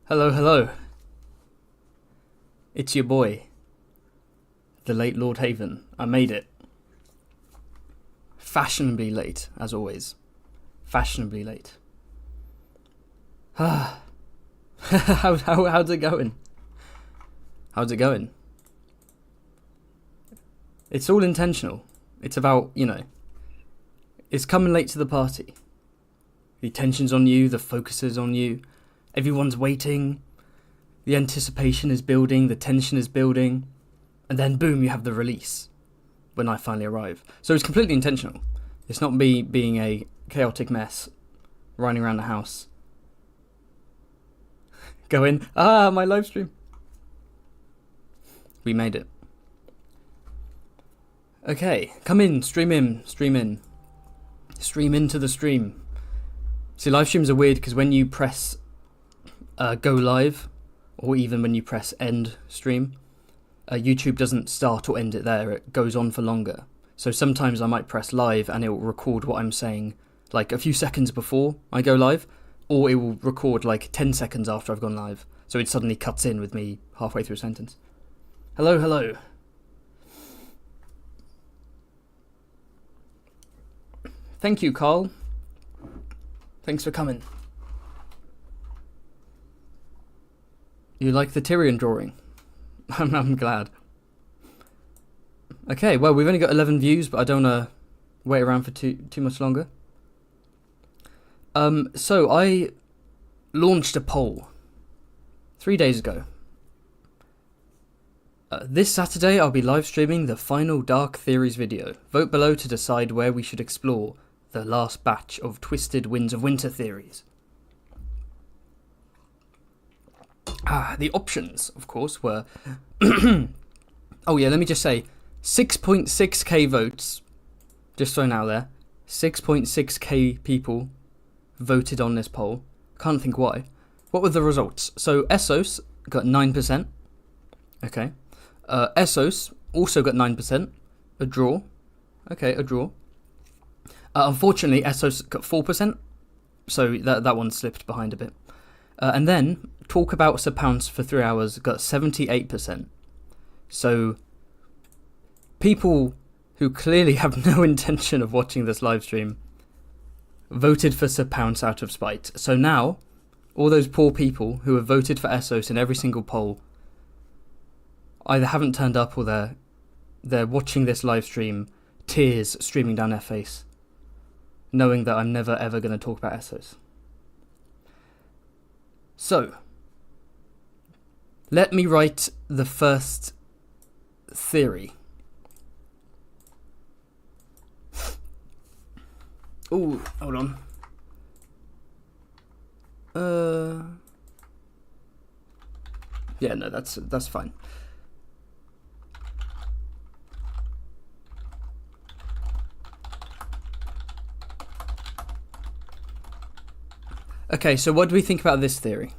Hello, hello. It's your boy, the late Lord Haven. I made it. Fashionably late, as always. Fashionably late. How's it going? How's it going? It's all intentional. It's about, it's coming late to the party. The attention's on you, the focus is on you. Everyone's waiting. The anticipation is building, the tension is building. And then boom, you have the release when I finally arrive. So it's completely intentional. It's not me being a chaotic mess, running around the house. Going, my live stream. We made it. Okay, come in, stream in. Stream into the stream. See, live streams are weird because when you press go live, or even when you press end stream, YouTube doesn't start or end it there, it goes on for longer. So sometimes I might press live and it will record what I'm saying like a few seconds before I go live, or it will record like 10 seconds after I've gone live. So it suddenly cuts in with me halfway through a sentence. Hello, hello. Thank you, Carl. Thanks for coming. You like the Tyrion drawing? I'm glad. Okay, well, we've only got 11 views, but I don't want to wait around for too much longer. So I launched a poll 3 days ago. This Saturday, I'll be live streaming the final Dark Theories video. Vote below to decide where we should explore the last batch of Twisted Winds of Winter theories. The options, of course, were... oh yeah, let me just say, 6.6k votes, just thrown out there. 6.6k people voted on this poll. Can't think why. What were the results? So Essos got 9%. Okay. Essos also got 9%. A draw. Okay, a draw. Unfortunately, Essos got 4%. So that one slipped behind a bit. And then, Talk About Sir Pounce for 3 hours got 78%. So, people who clearly have no intention of watching this live stream voted for Sir Pounce out of spite. So now, all those poor people who have voted for Essos in every single poll either haven't turned up or they're watching this live stream, tears streaming down their face, knowing that I'm never ever going to talk about Essos. So, let me write the first theory. Oh, hold on. Yeah, no, that's fine. Okay, so what do we think about this theory?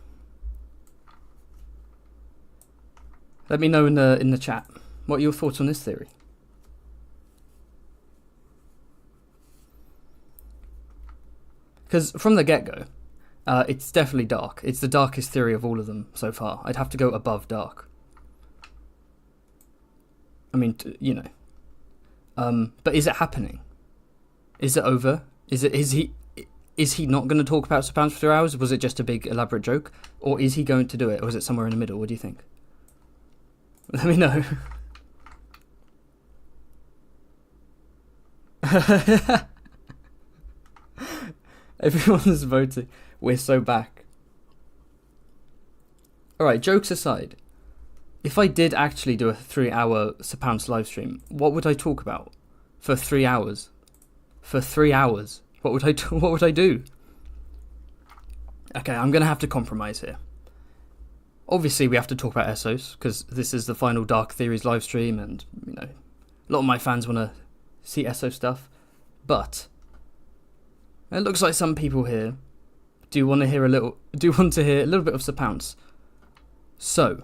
Let me know in the chat. What are your thoughts on this theory? Because from the get-go, it's definitely dark. It's the darkest theory of all of them so far. I'd have to go above dark. I mean, but is it happening? Is it over? Is he not going to talk about Sir Pounce for 3 hours? Was it just a big elaborate joke? Or is he going to do it? Or is it somewhere in the middle? What do you think? Let me know. Everyone's voting. We're so back. Alright, jokes aside. If I did actually do a 3 hour Sir Pounce live stream, what would I talk about? For 3 hours? For 3 hours? What would I do? Okay, I'm going to have to compromise here. Obviously, we have to talk about Essos, because this is the final Dark Theories live stream, and, a lot of my fans want to see Essos stuff. But, it looks like some people here do want to hear a little bit of Sir Pounce. So,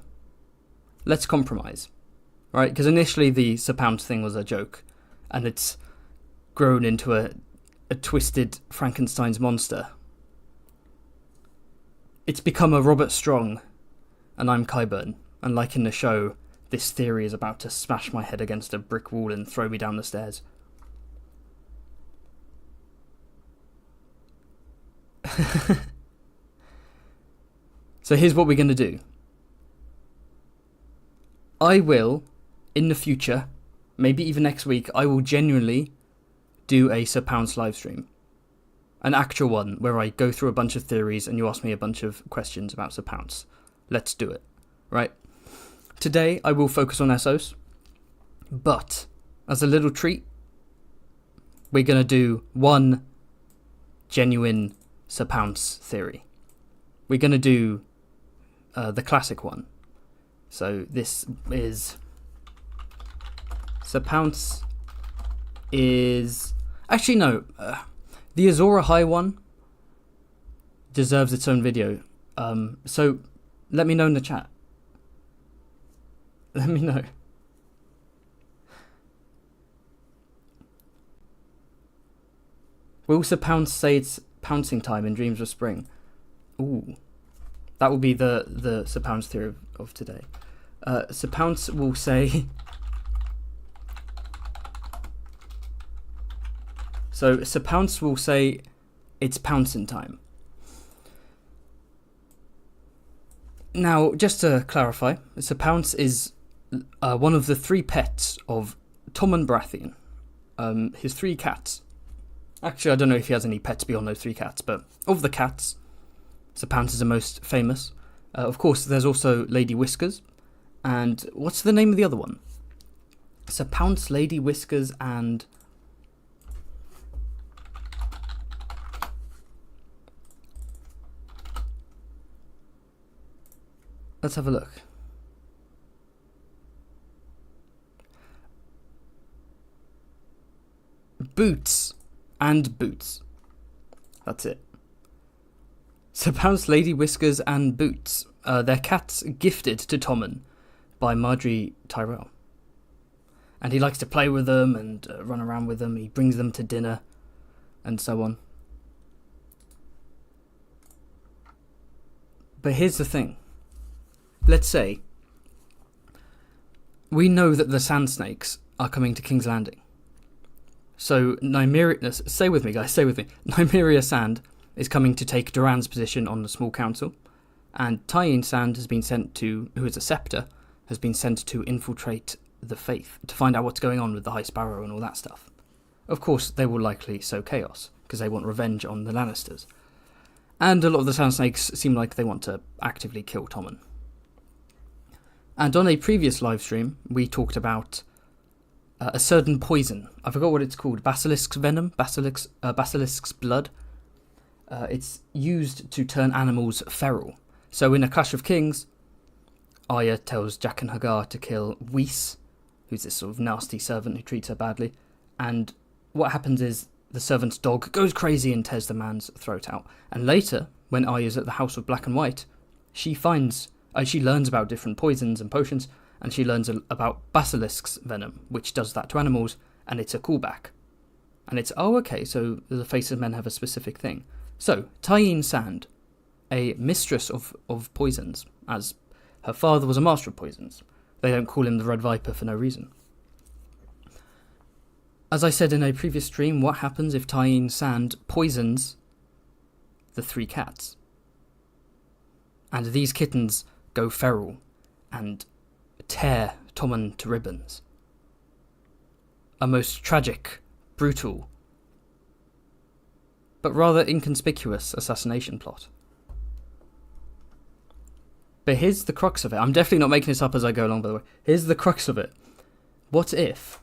let's compromise. Right? Because initially the Sir Pounce thing was a joke, and it's grown into a twisted Frankenstein's monster. it's become a Robert Strong, and I'm Qyburn, and like in the show, this theory is about to smash my head against a brick wall and throw me down the stairs. So here's what we're going to do. I will, in the future, maybe even next week, I will genuinely do a Sir Pounce live stream. An actual one where I go through a bunch of theories and you ask me a bunch of questions about Sir Pounce. Let's do it, right? Today I will focus on Essos, but as a little treat, we're going to do one genuine Sir Pounce theory. We're going to do the classic one. So this is Sir Pounce is... Actually, no. The Azor Ahai one deserves its own video. So let me know in the chat. Let me know. Will Sir Pounce say it's pouncing time in Dreams of Spring? Ooh. That will be the Sir Pounce theory of today. Sir Pounce will say... So Sir Pounce will say it's pouncing time. Now, just to clarify, Sir Pounce is one of the 3 pets of Tommen Baratheon. His 3 cats. Actually, I don't know if he has any pets beyond those 3 cats, but of the cats, Sir Pounce is the most famous. Of course, there's also Lady Whiskers. And what's the name of the other one? Sir Pounce, Lady Whiskers, and... Let's have a look. Boots and Boots. That's it. Sir Pounce, Lady Whiskers, and Boots. They're cats gifted to Tommen by Marjorie Tyrell. And he likes to play with them and run around with them. He brings them to dinner and so on. But here's the thing. Let's say we know that the Sand Snakes are coming to King's Landing. So Nymeria, stay with me guys, stay with me. Nymeria Sand is coming to take Doran's position on the small council, and Tyene Sand has been sent to, who is a scepter, has been sent to infiltrate the Faith, to find out what's going on with the High Sparrow and all that stuff. Of course, they will likely sow chaos, because they want revenge on the Lannisters. And a lot of the Sand Snakes seem like they want to actively kill Tommen. And on a previous live stream, we talked about a certain poison. I forgot what it's called. Basilisk's venom? Basilisk's blood? It's used to turn animals feral. So in A Clash of Kings, Arya tells Jack and Hagar to kill Whis, who's this sort of nasty servant who treats her badly. And what happens is the servant's dog goes crazy and tears the man's throat out. And later, when Arya's at the House of Black and White, she learns about different poisons and potions, and she learns about Basilisk's venom, which does that to animals, and it's a callback. And it's, oh, okay, so the Faces Men have a specific thing. So, Tyene Sand, a mistress of poisons, as her father was a master of poisons. They don't call him the Red Viper for no reason. As I said in a previous stream, what happens if Tyene Sand poisons the 3 cats? And these kittens go feral and tear Tommen to ribbons. A most tragic, brutal, but rather inconspicuous assassination plot. But here's the crux of it. I'm definitely not making this up as I go along, by the way. Here's the crux of it. What if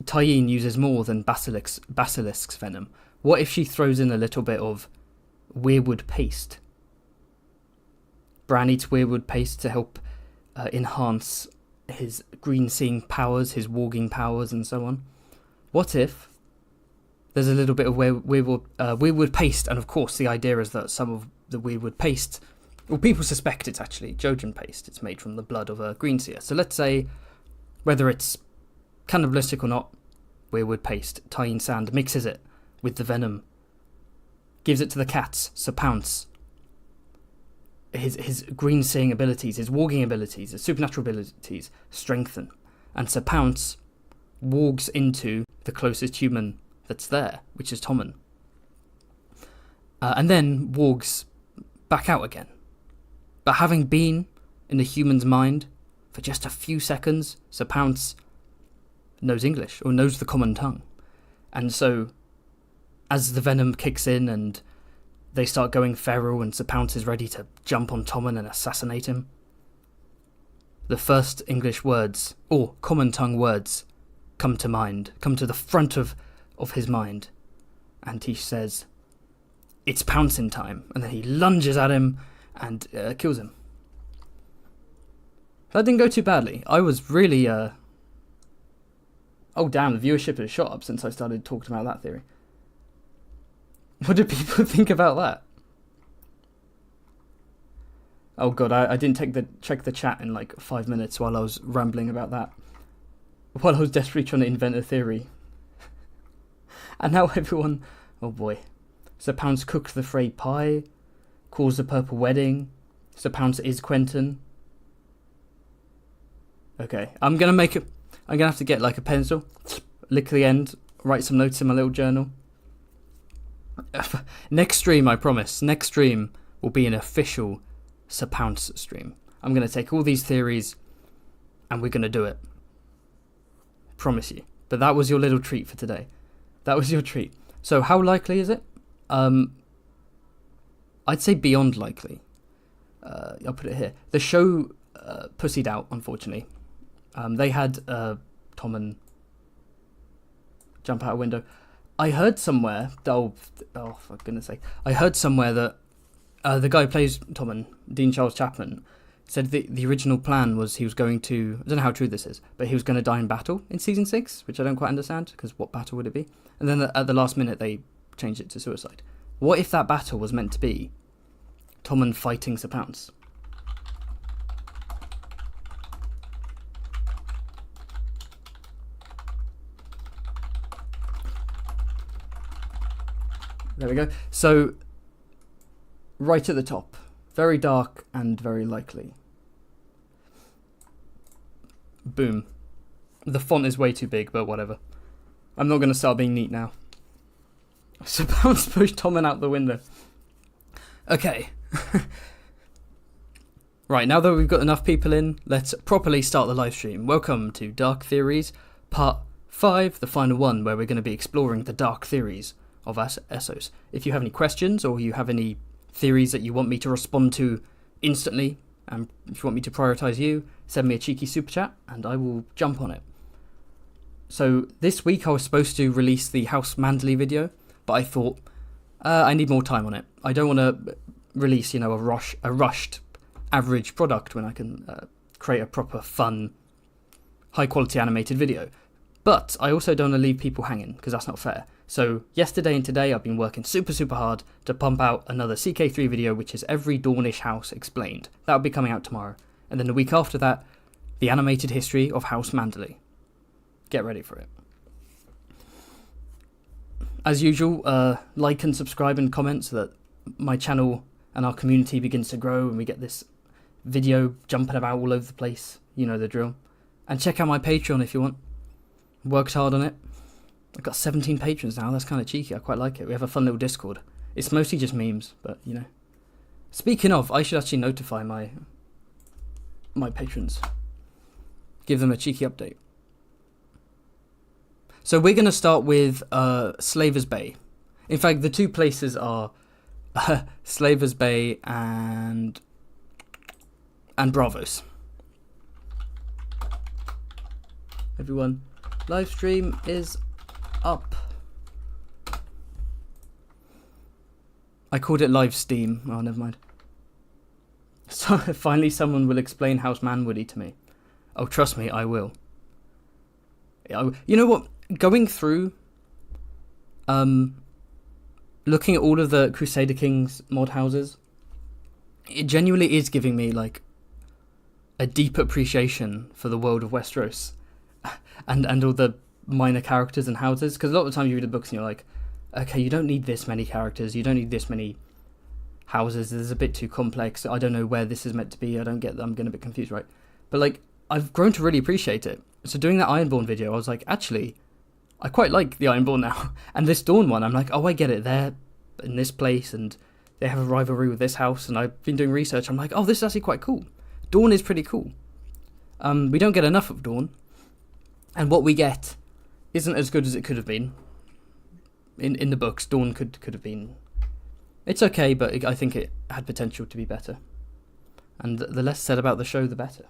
Tyene uses more than Basilisk's venom? What if she throws in a little bit of weirwood paste? Bran eats weirwood paste to help enhance his green-seeing powers, his warging powers, and so on. What if there's a little bit of weirwood paste, and of course the idea is that some of the weirwood paste, well, people suspect it's actually Jojen paste. It's made from the blood of a greenseer. So let's say, whether it's cannibalistic or not, weirwood paste, Tyene Sand mixes it with the venom, gives it to the cats, Sir Pounce his green seeing abilities, his warging abilities, his supernatural abilities strengthen. And Sir Pounce wargs into the closest human that's there, which is Tommen. And then wargs back out again. But having been in the human's mind for just a few seconds, Sir Pounce knows English, or knows the common tongue. And so, as the venom kicks in and they start going feral and Sir Pounce is ready to jump on Tommen and assassinate him, the first English words, or common tongue words, come to mind, come to the front of his mind. And he says, "It's pouncing time." And then he lunges at him and kills him. That didn't go too badly. I was really... Oh damn, the viewership has shot up since I started talking about that theory. What do people think about that? Oh god, I didn't check the chat in like 5 minutes while I was rambling about that. While I was desperately trying to invent a theory. And now everyone... Oh boy. Sir Pounce cooked the Frey pie. Caused the purple wedding. Sir Pounce is Quentin. Okay, I'm gonna have to get like a pencil, lick the end, write some notes in my little journal. Next stream, I promise. Next stream will be an official Sir Pounce stream. I'm going to take all these theories and we're going to do it. Promise you. But that was your little treat for today. That was your treat. So how likely is it? I'd say beyond likely. I'll put it here. The show pussied out, unfortunately. They had Tommen jump out a window. I heard somewhere, for goodness sake, I heard somewhere that the guy who plays Tommen, Dean Charles Chapman, said the original plan was he was going to, I don't know how true this is, but he was going to die in battle in season 6, which I don't quite understand, because what battle would it be? And then at the last minute they changed it to suicide. What if that battle was meant to be Tommen fighting Sir Pounce? There we go. So, right at the top. Very dark and very likely. Boom. The font is way too big, but whatever. I'm not going to start being neat now. So Pounce pushed Tommen out the window. Okay. Right, now that we've got enough people in, let's properly start the live stream. Welcome to Dark Theories, Part 5, the final one, where we're going to be exploring the dark theories of Essos. If you have any questions or you have any theories that you want me to respond to instantly, and if you want me to prioritise you, send me a cheeky super chat and I will jump on it. So this week I was supposed to release the House Manderley video, but I thought I need more time on it. I don't want to release, a rushed average product when I can create a proper fun, high quality animated video. But I also don't want to leave people hanging, because that's not fair. So yesterday and today I've been working super hard to pump out another CK3 video, which is every Dornish house explained. That will be coming out tomorrow. And then the week after that, the animated history of House Manderley. Get ready for it. As usual, like and subscribe and comment so that my channel and our community begins to grow and we get this video jumping about all over the place. You know the drill. And check out my Patreon if you want. Worked hard on it. I've got 17 patrons now. That's kind of cheeky. I quite like it. We have a fun little Discord. It's mostly just memes, but Speaking of, I should actually notify my patrons. Give them a cheeky update. So we're going to start with Slaver's Bay. In fact, the two places are Slaver's Bay and Bravos. Everyone, live stream is up. I called it live steam. Oh, never mind. So finally someone will explain House Manwoody to me. Oh, trust me, I will. You know what? Going through, looking at all of the Crusader Kings mod houses, it genuinely is giving me like a deep appreciation for the world of Westeros, and all the minor characters and houses. Because a lot of the time you read the books and you're like, okay, you don't need this many characters, you don't need this many houses is a bit too complex. I don't know where this is meant to be. I don't get that. I'm getting a bit confused, right? But like, I've grown to really appreciate it. So doing that Ironborn video, I was like, actually, I quite like the Ironborn now. And this Dawn one, I'm like, oh, I get it. They're in this place and they have a rivalry with this house. And I've been doing research. I'm like, oh, this is actually quite cool. Dawn is pretty cool. We don't get enough of Dawn. And what we get isn't as good as it could have been. In the books, Dawn could have been... It's okay, but I think it had potential to be better. And the less said about the show, the better.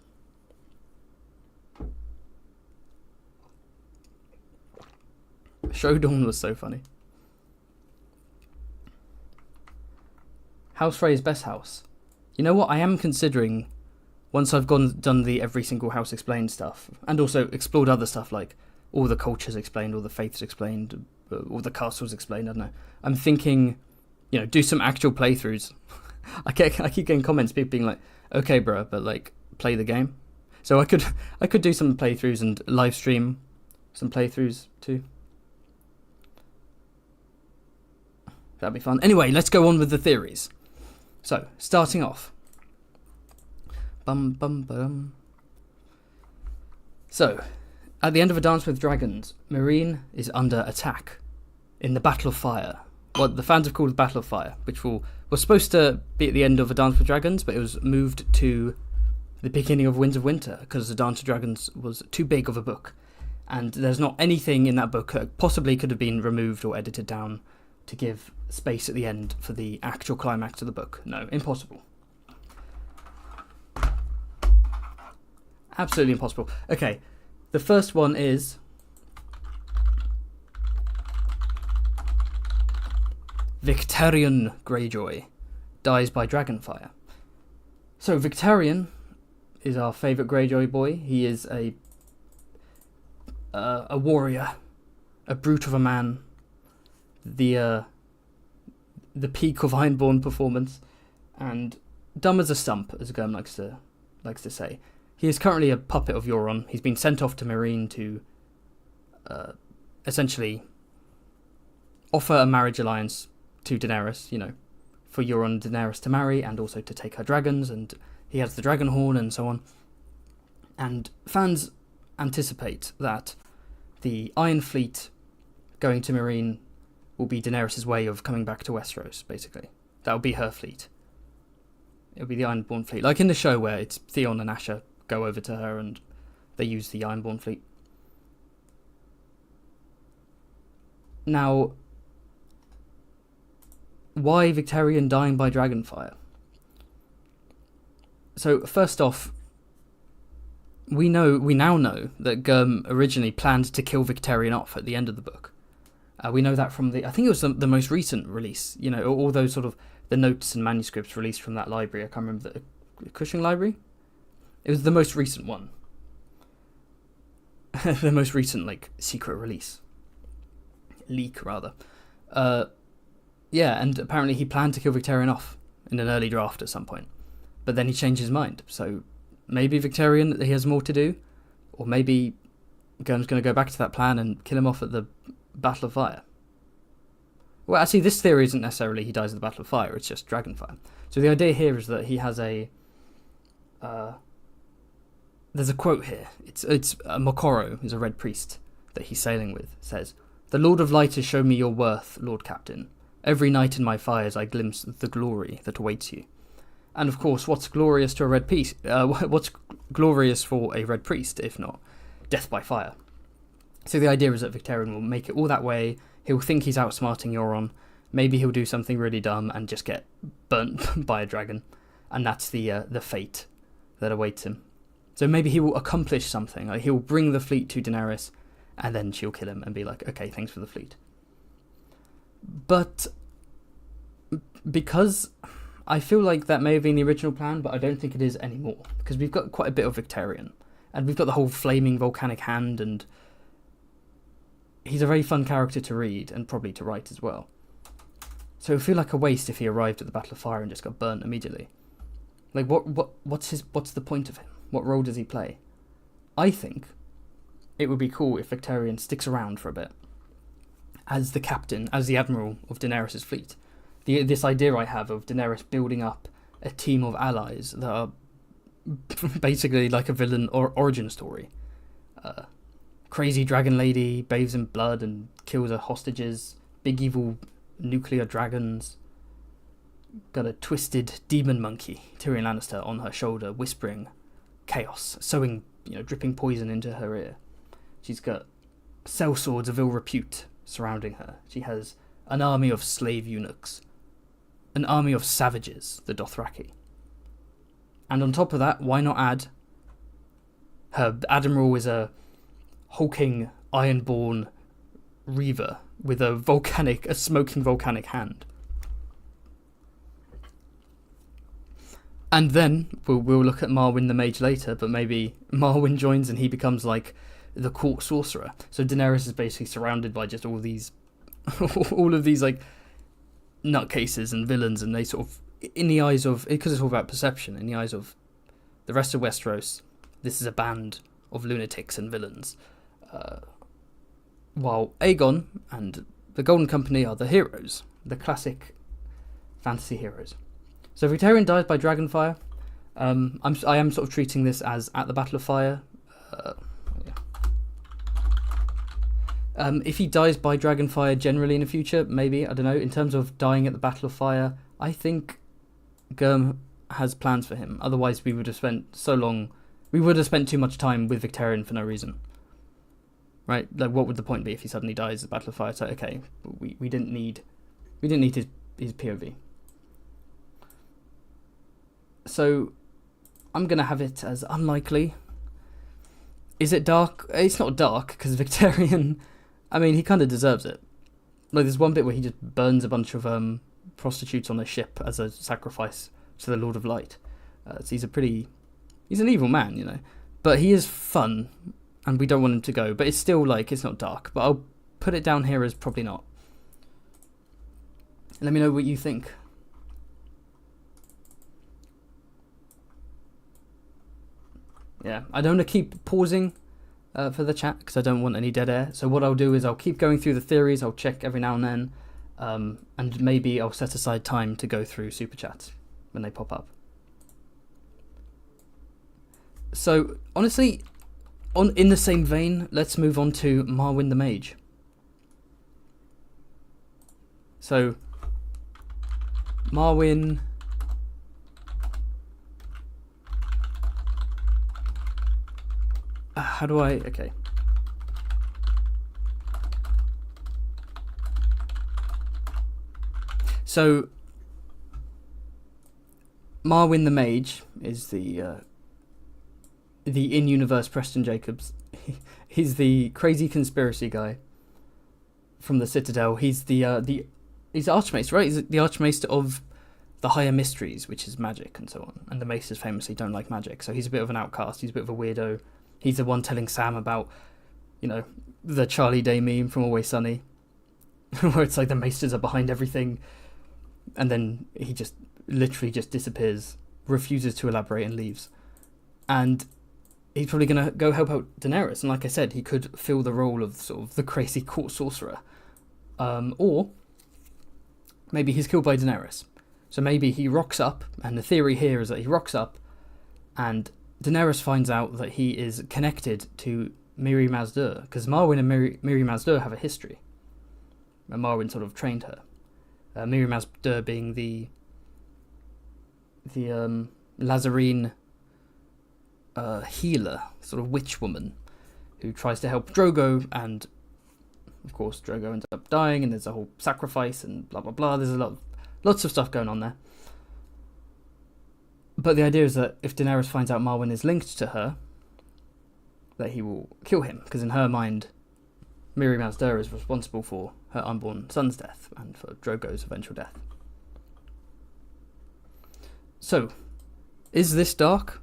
Show Dawn was so funny. House Frey's best house. You know what? I am considering, once I've done the every single house explained stuff, and also explored other stuff like all the cultures explained, all the faiths explained, all the castles explained, I don't know. I'm thinking, do some actual playthroughs. I keep getting comments, people being like, okay, bro, but like, play the game. So I could do some playthroughs and live stream some playthroughs too. That'd be fun. Anyway, let's go on with the theories. So, starting off. So, at the end of A Dance with Dragons, Meereen is under attack in the Battle of Fire. What the fans have called the Battle of Fire, which was supposed to be at the end of A Dance with Dragons, but it was moved to the beginning of Winds of Winter because A Dance with Dragons was too big of a book. And there's not anything in that book that possibly could have been removed or edited down to give space at the end for the actual climax of the book. No, impossible. Absolutely impossible. Okay, the first one is Victarion Greyjoy dies by dragonfire. So Victarion is our favourite Greyjoy boy. He is a warrior, a brute of a man, the peak of Ironborn performance, and dumb as a stump, as Gurm likes to say. He is currently a puppet of Euron. He's been sent off to Meereen to essentially offer a marriage alliance to Daenerys, for Euron and Daenerys to marry, and also to take her dragons, and he has the dragon horn and so on. And fans anticipate that the Iron Fleet going to Meereen will be Daenerys' way of coming back to Westeros, basically. That will be her fleet. It'll be the Ironborn fleet. Like in the show where it's Theon and Asha go over to her and they use the Ironborn fleet. Now, why Victarion dying by dragonfire? So, first off, we now know that Gurm originally planned to kill Victarion off at the end of the book. We know that from I think it was the most recent release, all those sort of the notes and manuscripts released from that library. I can't remember, the Cushing Library? It was the most recent one. The most recent, secret release. Leak, rather. Yeah, and apparently he planned to kill Victarion off in an early draft at some point. But then he changed his mind. So maybe Victarion, he has more to do. Or maybe Gurm's going to go back to that plan and kill him off at the Battle of Fire. Well, actually, this theory isn't necessarily he dies at the Battle of Fire, it's just Dragonfire. So the idea here is that he has a... there's a quote here. It's Mokoro, is a red priest that he's sailing with, says, "The Lord of Light has shown me your worth, Lord Captain. Every night in my fires I glimpse the glory that awaits you." And of course, what's glorious to a red priest? What's glorious for a red priest, if not death by fire? So the idea is that Victarion will make it all that way. He'll think he's outsmarting Euron. Maybe he'll do something really dumb and just get burnt by a dragon. And that's the fate that awaits him. So maybe he will accomplish something. Like he'll bring the fleet to Daenerys, and then she'll kill him and be like, okay, thanks for the fleet. But because I feel like that may have been the original plan, but I don't think it is anymore. Because we've got quite a bit of Victarion. And we've got the whole flaming volcanic hand, and he's a very fun character to read, and probably to write as well. So it would feel like a waste if he arrived at the Battle of Fire and just got burnt immediately. Like, what's the point of him? What role does he play? I think it would be cool if Victarion sticks around for a bit as the captain, as the admiral of Daenerys' fleet. this idea I have of Daenerys building up a team of allies that are basically like a villain or origin story. Crazy dragon lady bathes in blood and kills her hostages. Big evil nuclear dragons. Got a twisted demon monkey, Tyrion Lannister, on her shoulder, whispering chaos, sowing, dripping poison into her ear. She's got sellswords of ill repute surrounding her. She has an army of slave eunuchs, an army of savages, the Dothraki. And on top of that, why not add her admiral is a hulking, ironborn reaver with a smoking volcanic hand. And then we'll look at Marwyn the Mage later, but maybe Marwyn joins and he becomes like the court sorcerer. So Daenerys is basically surrounded by just all of these like nutcases and villains, and they sort of, in the eyes of, because it's all about perception, in the eyes of the rest of Westeros, this is a band of lunatics and villains. While Aegon and the Golden Company are the heroes, the classic fantasy heroes. So Victarion dies by Dragonfire. I am sort of treating this as at the Battle of Fire. If he dies by Dragonfire generally in the future, maybe, I don't know. In terms of dying at the Battle of Fire, I think Gurm has plans for him. Otherwise, we would have spent too much time with Victarion for no reason. Right? Like, what would the point be if he suddenly dies at the Battle of Fire? So, okay, we didn't need his POV. So, I'm going to have it as unlikely. Is it dark? It's not dark, because Victarion, I mean, he kind of deserves it. Like, there's one bit where he just burns a bunch of prostitutes on a ship as a sacrifice to the Lord of Light. So he's an evil man, But he is fun, and we don't want him to go. But it's still, it's not dark. But I'll put it down here as probably not. Let me know what you think. Yeah, I don't want to keep pausing for the chat because I don't want any dead air. So what I'll do is I'll keep going through the theories. I'll check every now and then. And maybe I'll set aside time to go through super chats when they pop up. So, honestly, in the same vein, let's move on to Marwyn the Mage. So, Marwyn... how do I... Okay. So, Marwyn the Mage is the in-universe Preston Jacobs. He's the crazy conspiracy guy from the Citadel. He's he's the Archmaester, right? He's the Archmaester of the Higher Mysteries, which is magic and so on. And the Maesters famously don't like magic, so he's a bit of an outcast. He's a bit of a weirdo. He's the one telling Sam about, the Charlie Day meme from Always Sunny, where it's like the Maesters are behind everything, and then he just literally just disappears, refuses to elaborate, and leaves. And he's probably going to go help out Daenerys, and like I said, he could fill the role of sort of the crazy court sorcerer. Or maybe he's killed by Daenerys. So maybe he rocks up, and the theory here is that he rocks up, and Daenerys finds out that he is connected to Mirri Maz Duur, because Marwyn and Mirri Maz Duur have a history. And Marwyn sort of trained her. Mirri Maz Duur being the Lazarene healer, sort of witch woman, who tries to help Drogo, and of course Drogo ends up dying, and there's a whole sacrifice and blah blah blah. There's lots of stuff going on there. But the idea is that if Daenerys finds out Marwyn is linked to her, that he will kill him, because in her mind, Mirri Maz Duur is responsible for her unborn son's death and for Drogo's eventual death. So, is this dark?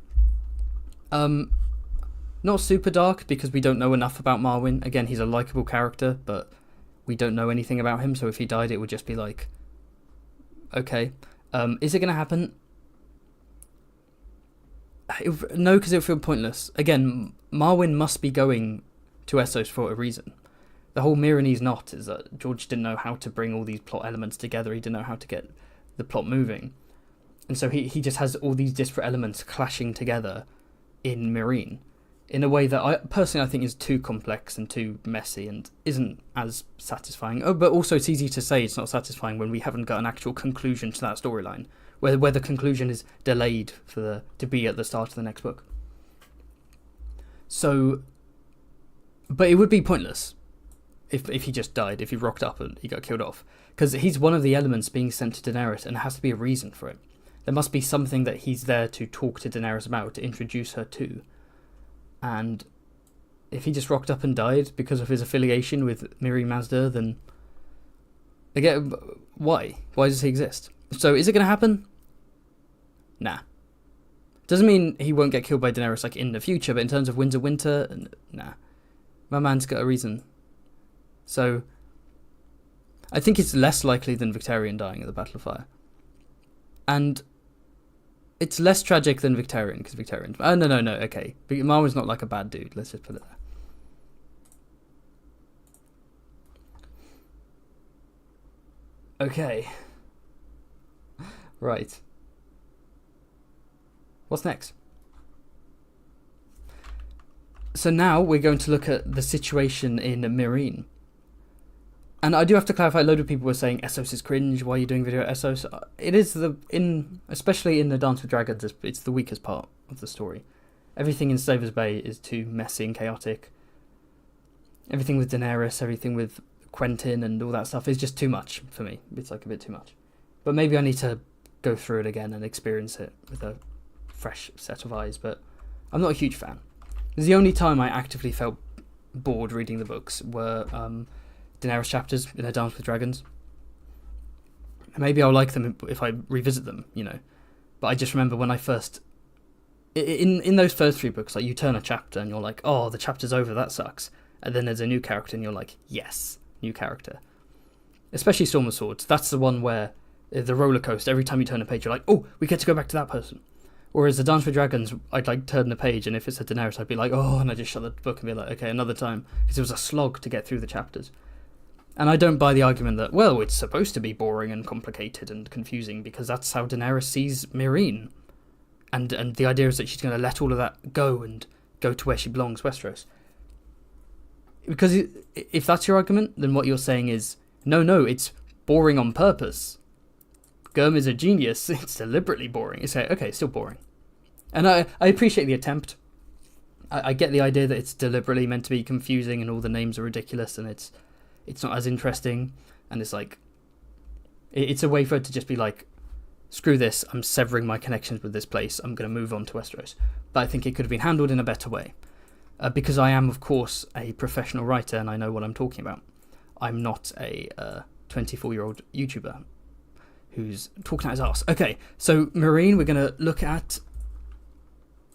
Not super dark, because we don't know enough about Marwyn. Again, he's a likeable character, but we don't know anything about him, so if he died, it would just be like, okay. Is it going to happen? No, because it would feel pointless. Again, Marwyn must be going to Essos for a reason. The whole Myronese knot is that George didn't know how to bring all these plot elements together. He didn't know how to get the plot moving. And so he just has all these disparate elements clashing together in Meereen in a way that I think is too complex and too messy and isn't as satisfying. Oh, but also it's easy to say it's not satisfying when we haven't got an actual conclusion to that storyline, where the conclusion is delayed to be at the start of the next book. So, but it would be pointless if he just died, if he rocked up and he got killed off, because he's one of the elements being sent to Daenerys, and there has to be a reason for it. There must be something that he's there to talk to Daenerys about, to introduce her to. And if he just rocked up and died because of his affiliation with Mirri Maz-Duur, then again, why? Why does he exist? So is it going to happen? Nah. Doesn't mean he won't get killed by Daenerys like in the future, but in terms of Winds of Winter, nah. My man's got a reason. So I think it's less likely than Victarion dying at the Battle of Fire. And it's less tragic than Victarion, because Victarion... Oh, no, okay. Marwyn's not like a bad dude, let's just put it there. Okay. Right. What's next? So now we're going to look at the situation in Meereen. And I do have to clarify, a load of people were saying Essos is cringe, why are you doing video at Essos? It is, especially in the Dance with Dragons, it's the weakest part of the story. Everything in Slaver's Bay is too messy and chaotic. Everything with Daenerys, everything with Quentyn and all that stuff is just too much for me. It's like a bit too much. But maybe I need to go through it again and experience it with a fresh set of eyes, but I'm not a huge fan. The only time I actively felt bored reading the books were Daenerys chapters in A Dance with Dragons. Maybe I'll like them if I revisit them, But I just remember when I first... In those first 3 books, like, you turn a chapter and you're like, oh, the chapter's over, that sucks. And then there's a new character and you're like, yes, new character. Especially Storm of Swords. That's the one where the roller coaster, every time you turn a page, you're like, oh, we get to go back to that person. Whereas The Dance with Dragons, I'd like turn the page, and if it's a Daenerys, I'd be like, oh, and I just shut the book and be like, okay, another time. Because it was a slog to get through the chapters. And I don't buy the argument that, well, it's supposed to be boring and complicated and confusing because that's how Daenerys sees Meereen. And the idea is that she's going to let all of that go and go to where she belongs, Westeros. Because if that's your argument, then what you're saying is, no, it's boring on purpose. Gurm is a genius, it's deliberately boring. It's like, okay, it's still boring. And I appreciate the attempt. I get the idea that it's deliberately meant to be confusing and all the names are ridiculous and it's not as interesting, and it's like, it's a way for it to just be like, screw this, I'm severing my connections with this place, I'm going to move on to Westeros. But I think it could have been handled in a better way. Because I am, of course, a professional writer and I know what I'm talking about. I'm not a 24-year-old YouTuber who's talking out his arse. Okay, so Meereen, we're going to look at...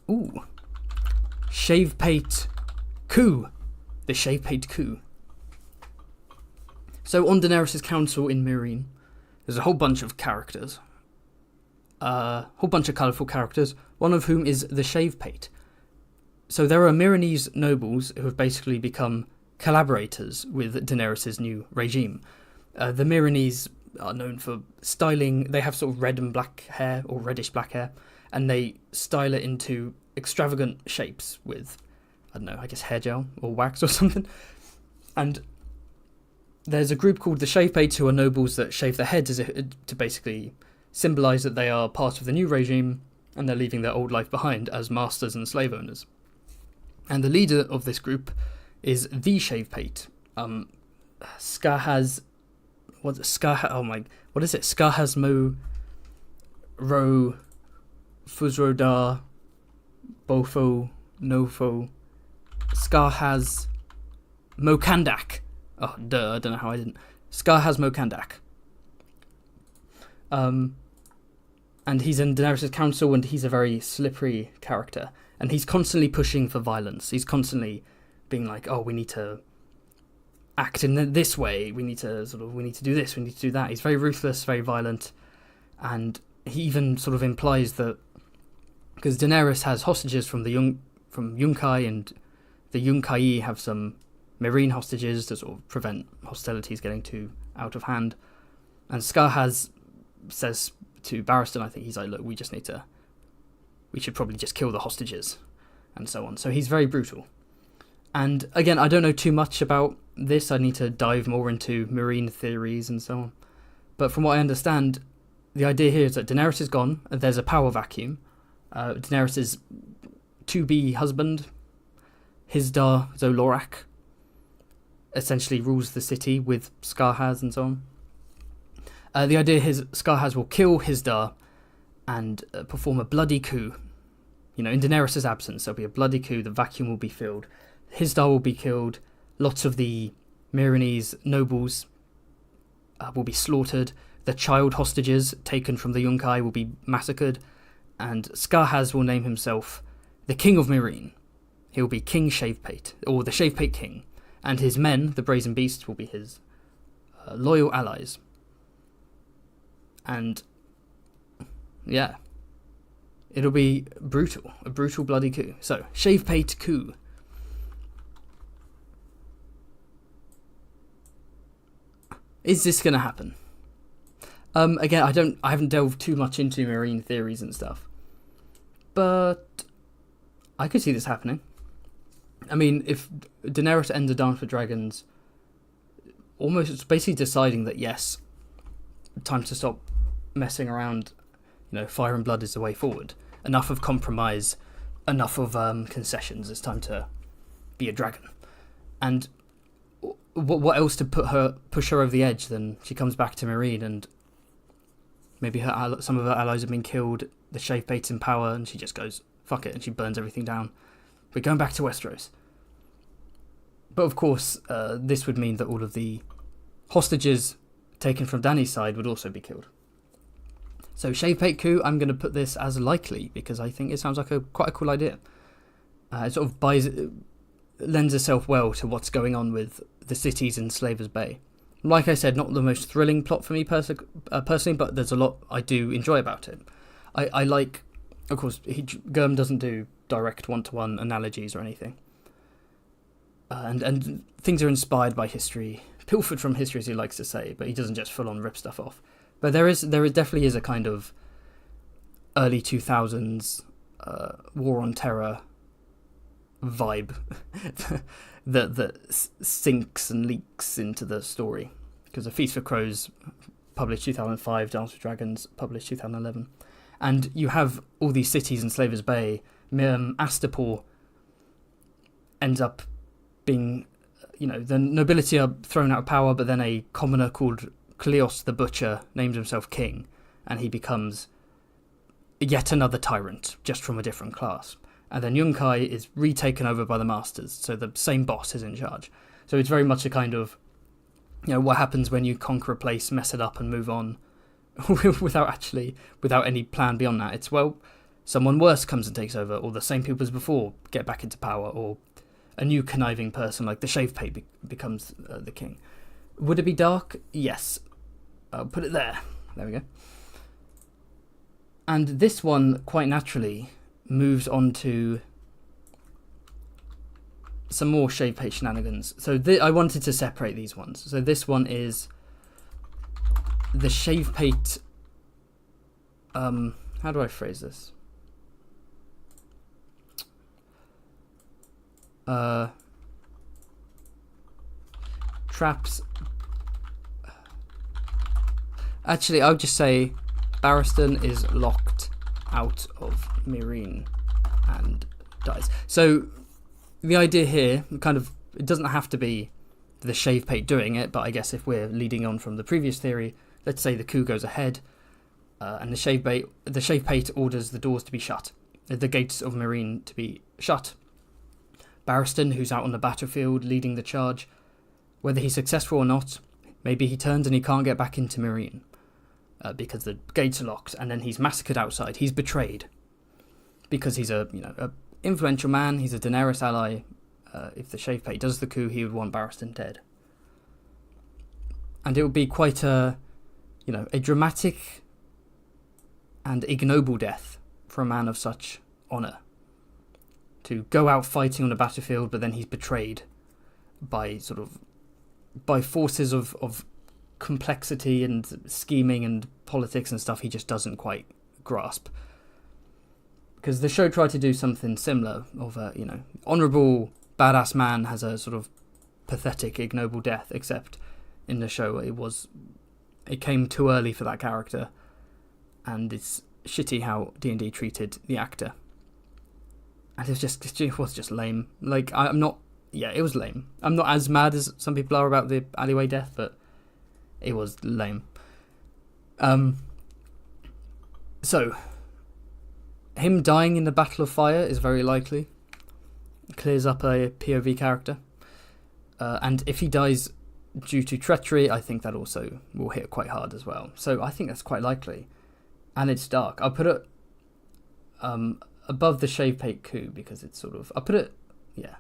Ooh. Shavepate coup. The Shavepate coup. So on Daenerys' council in Meereen, there's a whole bunch of characters. A whole bunch of colourful characters, one of whom is the Shavepate. So there are Meereenese nobles who have basically become collaborators with Daenerys' new regime. The Meereenese are known for styling, they have sort of red and black hair, or reddish black hair, and they style it into extravagant shapes with, I don't know, I guess hair gel or wax or something. And there's a group called the Shavepates who are nobles that shave their heads to basically symbolise that they are part of the new regime and they're leaving their old life behind as masters and slave owners. And the leader of this group is the Shavepate. Skahaz... What is it? Skahaz Mo... Ro... Fuzrodar... Bofo... Nofo... Skahaz... Mokandak. Oh, duh, I don't know how I didn't. Skahaz Mokandak. And he's in Daenerys' council and he's a very slippery character. And he's constantly pushing for violence. He's constantly being like, oh, we need to act in this way. We need to do this, we need to do that. He's very ruthless, very violent. And he even sort of implies that, because Daenerys has hostages from Yunkai, and the Yunkai have some Meereen hostages to sort of prevent hostilities getting too out of hand. And Scarhaz says to Barristan, I think he's like, look, we should probably just kill the hostages, and so on. So he's very brutal. And again, I don't know too much about this. I need to dive more into Meereen theories and so on. But from what I understand, the idea here is that Daenerys is gone, and there's a power vacuum. Daenerys' to-be husband, Hizdar Zolorak, essentially rules the city with Scarhaz and so on. The idea is Scarhaz will kill Hizdar and perform a bloody coup. In Daenerys' absence, there'll be a bloody coup, the vacuum will be filled. Hizdar will be killed, lots of the Meereenese nobles will be slaughtered, the child hostages taken from the Yunkai will be massacred, and Scarhaz will name himself the King of Meereen. He'll be King Shavepate, or the Shavepate King, and his men, the Brazen Beasts, will be his loyal allies. And yeah, it'll be brutal, a brutal bloody coup. So, Shavepate coup. Is this going to happen? Again, I haven't delved too much into Meereen theories and stuff, but I could see this happening. I mean, if Daenerys ends a Dance with Dragons, almost basically deciding that yes, time to stop messing around, fire and blood is the way forward. Enough of compromise, enough of concessions. It's time to be a dragon. And what else to push her over the edge than she comes back to Meereen, and maybe some of her allies have been killed, the Shavepate's in power, and she just goes, fuck it, and she burns everything down. We're going back to Westeros. But of course, this would mean that all of the hostages taken from Dany's side would also be killed. So Shavepate coup, I'm going to put this as likely, because I think it sounds like quite a cool idea. It sort of lends itself well to what's going on with the cities in Slaver's Bay. Like I said, not the most thrilling plot for me personally, but there's a lot I do enjoy about it. I like, of course, Gurm doesn't do direct one-to-one analogies or anything. And things are inspired by history, pilfered from history, as he likes to say, but he doesn't just full-on rip stuff off. But there definitely is a kind of early 2000s War on Terror vibe that sinks and leaks into the story. Because A Feast for Crows, published 2005, Dance with Dragons, published 2011. And you have all these cities in Slaver's Bay. Astapor ends up being, the nobility are thrown out of power, but then a commoner called Cleos the Butcher names himself king, and he becomes yet another tyrant, just from a different class. And then Yunkai is retaken over by the Masters, so the same boss is in charge. So it's very much a kind of, what happens when you conquer a place, mess it up, and move on without any plan beyond that. It's, someone worse comes and takes over, or the same people as before get back into power, or a new conniving person like the Shavepate becomes the king. Would it be dark? Yes. I'll put it there. There we go. And this one, quite naturally, moves on to some more Shavepate shenanigans. So I wanted to separate these ones. So this one is the Shavepate... how do I phrase this? Traps. Actually, I would just say Barristan is locked out of Meereen and dies. So the idea here, it doesn't have to be the Shavepate doing it, but I guess if we're leading on from the previous theory, let's say the coup goes ahead, and the Shavepate orders the doors to be shut, the gates of Meereen to be shut. Barristan, who's out on the battlefield leading the charge, whether he's successful or not, maybe he turns and he can't get back into Meereen because the gates are locked, and then he's massacred outside. He's betrayed because he's a influential man. He's a Daenerys ally. If the Shavepate does the coup, he would want Barristan dead, and it would be quite a dramatic and ignoble death for a man of such honour. To go out fighting on a battlefield, but then he's betrayed by forces of complexity and scheming and politics and stuff he just doesn't quite grasp. Because the show tried to do something similar of a, honourable badass man has a sort of pathetic, ignoble death, except in the show it came too early for that character, and it's shitty how D&D treated the actor. And it was just lame. Like, it was lame. I'm not as mad as some people are about the alleyway death, but it was lame. So, him dying in the Battle of Fire is very likely. Clears up a POV character. And if he dies due to treachery, I think that also will hit quite hard as well. So I think that's quite likely. And it's dark. I'll put it above the Shave Pate coup because it's I'll put it, yeah.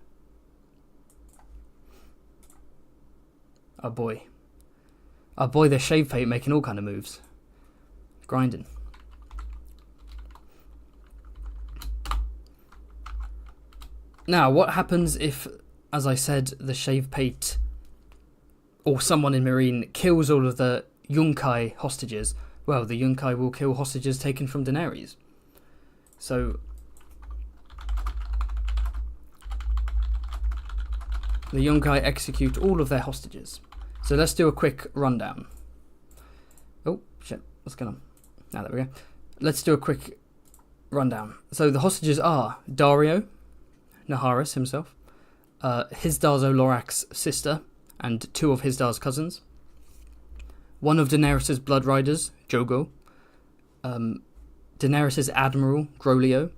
Our boy, the Shave Pate making all kind of moves. Grinding. Now, what happens if, as I said, the Shave Pate or someone in Meereen kills all of the Yunkai hostages? Well, the Yunkai will kill hostages taken from Daenerys. So, the Yunkai execute all of their hostages. So let's do a quick rundown. Oh, shit, what's going on? Now, there we go. Let's do a quick rundown. So the hostages are Daario, Naharis himself, Hizdahr zo Lorak's sister, and two of Hizdahr's cousins, one of Daenerys' blood riders, Jogo, Daenerys' admiral, Groleo,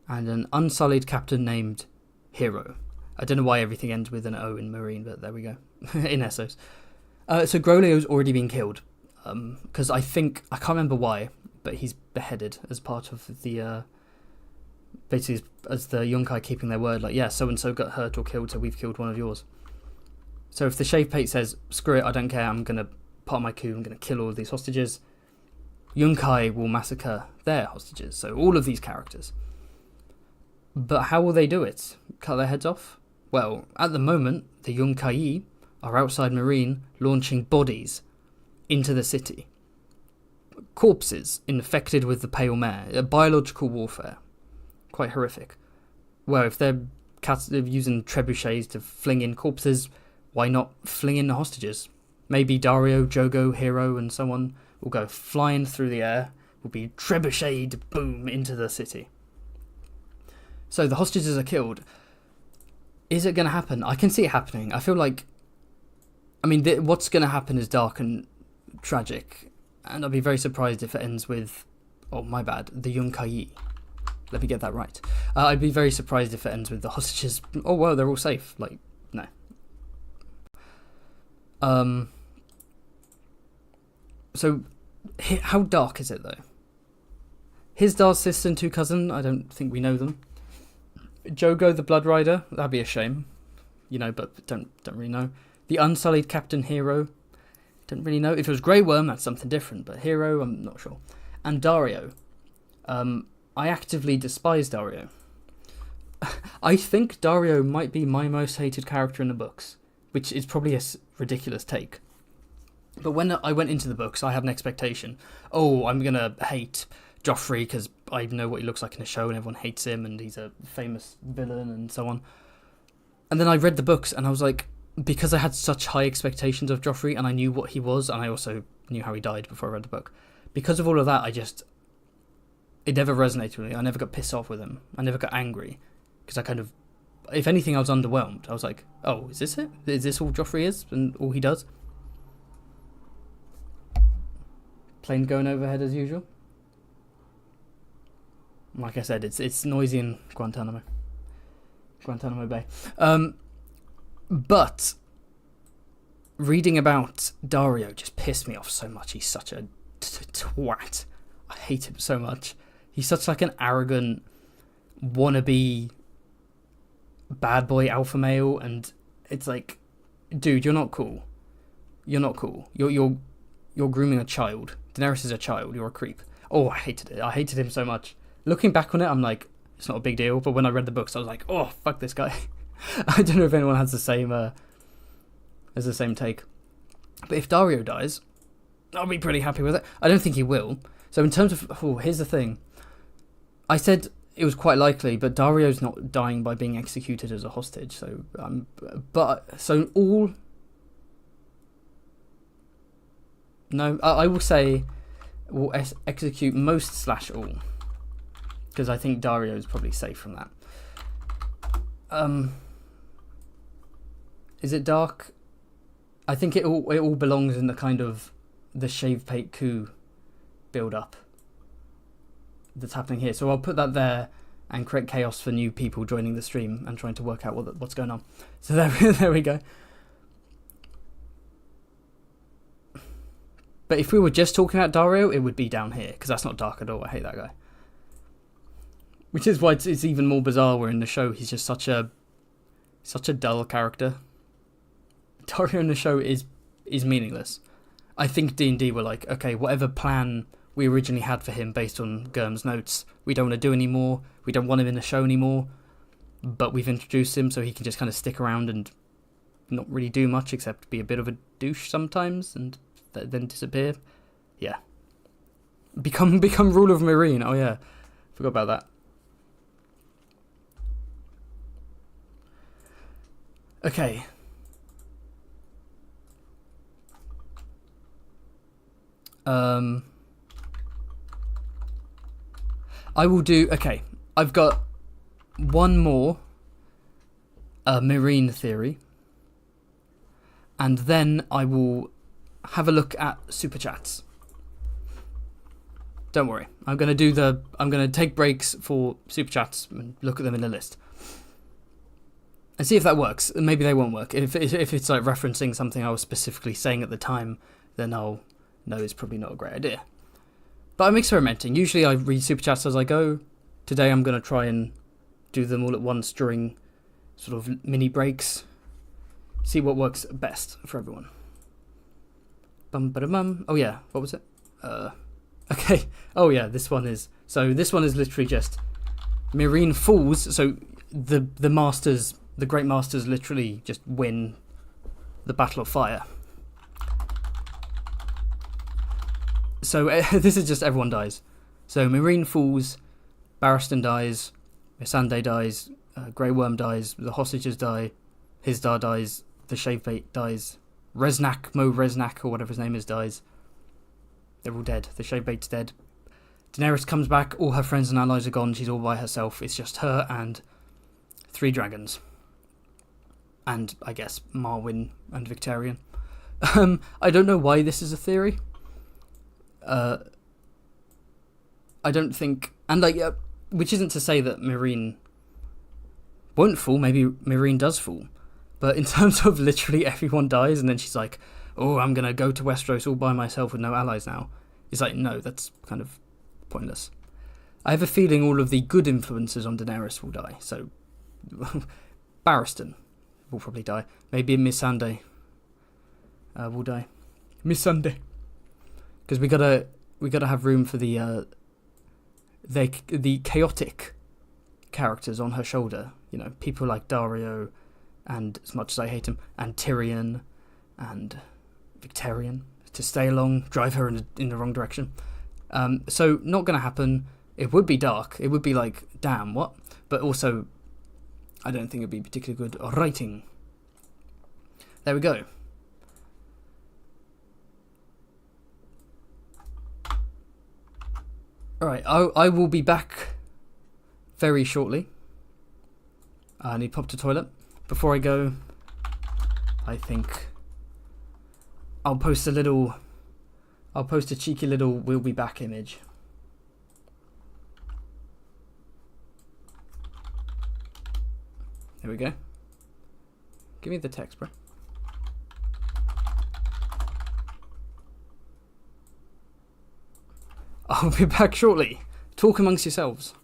and an unsullied captain named Hero. I don't know why everything ends with an O in Meereen, but there we go. In Essos. So Groleo's already been killed, because I can't remember why, but he's beheaded as part of the... basically, as the Yunkai keeping their word, like, yeah, so-and-so got hurt or killed, so we've killed one of yours. So if the Shave Pate says, screw it, I don't care, I'm going to, part of my coup, I'm going to kill all of these hostages, Yunkai will massacre their hostages, so all of these characters. But how will they do it? Cut their heads off? Well, at the moment, the Yunkai are outside Meereen launching bodies into the city. Corpses infected with the pale mare, biological warfare. Quite horrific. Well, if they're using trebuchets to fling in corpses, why not fling in the hostages? Maybe Daario, Jogo, Hero, and so on will go flying through the air, will be trebucheted, boom, into the city. So the hostages are killed. Is it going to happen? I can see it happening. I feel like... what's going to happen is dark and tragic, and I'd be very surprised if it ends with... Oh, my bad. The Yunkai. Let me get that right. I'd be very surprised if it ends with the hostages... Oh, well, they're all safe. Like, no. So, how dark is it, though? Hizdahr's sister and two cousin, I don't think we know them. Jogo the Blood Rider, that'd be a shame. But don't really know. The Unsullied Captain Hero, don't really know. If it was Grey Worm, that's something different, but Hero, I'm not sure. And Daario. I actively despise Daario. I think Daario might be my most hated character in the books, which is probably a ridiculous take. But when I went into the books, I had an expectation. Oh, I'm going to hate Joffrey because I know what he looks like in the show and everyone hates him and he's a famous villain and so on. And then I read the books and I was like, because I had such high expectations of Joffrey and I knew what he was and I also knew how he died before I read the book. Because of all of that, it never resonated with me. I never got pissed off with him. I never got angry. Because if anything, I was underwhelmed. I was like, oh, is this it? Is this all Joffrey is and all he does? Plane going overhead as usual. Like I said, it's noisy in Guantanamo Bay. But reading about Daario just pissed me off so much. He's such a twat. I hate him so much. He's such like an arrogant wannabe bad boy alpha male, and it's like, dude, you're not cool. You're not cool. You're grooming a child. Daenerys is a child. You're a creep. Oh, I hated it. I hated him so much. Looking back on it, I'm like, it's not a big deal. But when I read the books, I was like, oh, fuck this guy. I don't know if anyone has the same as the same take. But if Dario dies, I'll be pretty happy with it. I don't think he will. So in terms of... Oh, here's the thing. I said it was quite likely, but Dario's not dying by being executed as a hostage. So, so all... No, I will say we'll execute most / all. Because I think Dario's probably safe from that. Is it dark? I think it all belongs in the kind of the Shave Pate coup build up that's happening here. So I'll put that there and create chaos for new people joining the stream and trying to work out what's going on. So there we go. But if we were just talking about Dario, it would be down here because that's not dark at all. I hate that guy. Which is why it's even more bizarre. Where in the show he's just such a dull character. Dario in the show is meaningless. I think D&D were like, okay, whatever plan we originally had for him based on Gurm's notes, we don't want to do anymore. We don't want him in the show anymore. But we've introduced him so he can just kind of stick around and not really do much except be a bit of a douche sometimes and then disappear. Yeah. Become ruler of Meereen. Oh yeah, forgot about that. Okay. I will do... Okay, I've got one more Meereen theory. And then I will have a look at super chats. Don't worry. I'm going to take breaks for super chats and look at them in the list. And see if that works. Maybe they won't work. If it's like referencing something I was specifically saying at the time, then I'll know it's probably not a great idea. But I'm experimenting. Usually I read super chats as I go. Today I'm going to try and do them all at once during sort of mini breaks. See what works best for everyone. Bum. Oh yeah, what was it? Okay. Oh yeah, this one is literally just Meereen falls. So the masters, the great masters, literally just win the Battle of Fire. So this is just everyone dies. So Meereen falls, Barristan dies, Missandei dies, Grey Worm dies, the hostages die, Hizdar dies, the Shavebait dies, Mo Resnak, or whatever his name is, dies. They're all dead. The Shavebait's dead. Daenerys comes back, all her friends and allies are gone, she's all by herself. It's just her and 3 dragons. And, I guess, Marwyn and Victarion. I don't know why this is a theory. I don't think... And, which isn't to say that Meereen won't fall. Maybe Meereen does fall. But in terms of literally everyone dies and then she's like, oh, I'm going to go to Westeros all by myself with no allies now. It's like, no, that's kind of pointless. I have a feeling all of the good influences on Daenerys will die. So, Barristan will probably die. Maybe Missandei will die. Missandei. Because we gotta have room for the chaotic characters on her shoulder. You know, people like Dario, and as much as I hate him, and Tyrion, and Victarion, to stay along, drive her in the wrong direction. So not gonna happen. It would be dark. It would be like, damn, what? But also, I don't think it'd be particularly good writing. There we go. Alright, I will be back very shortly. I need to pop to the toilet. Before I go, I think I'll post a cheeky little we'll be back image. There we go. Give me the text, bro. I'll be back shortly. Talk amongst yourselves.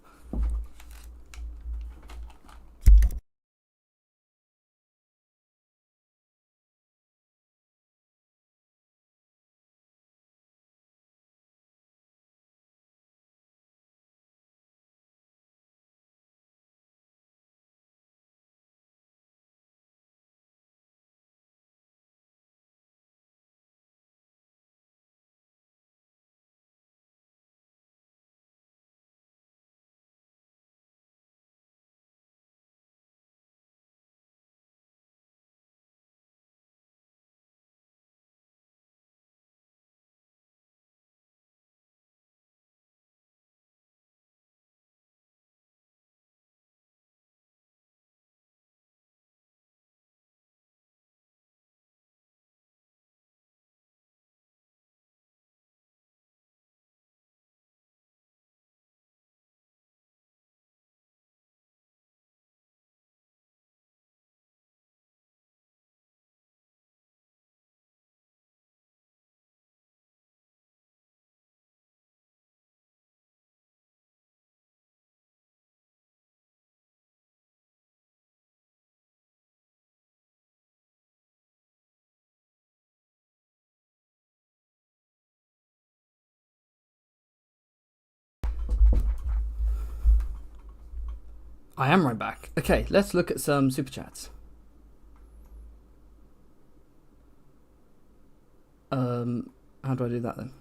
I am right back. Okay, let's look at some super chats. How do I do that then?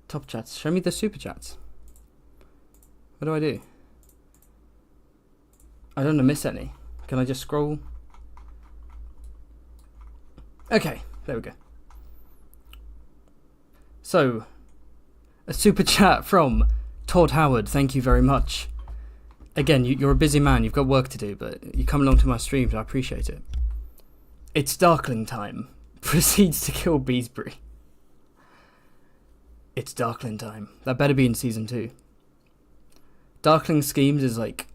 Top chats. Show me the super chats. What do I do? I don't want to miss any. Can I just scroll? Okay, there we go. So, a super chat from Todd Howard. Thank you very much. Again, you're a busy man. You've got work to do, but you come along to my streams. I appreciate it. It's Darkling time. Proceeds to kill Beesbury. It's Darkling time. That better be in season 2. Darkling Schemes is like...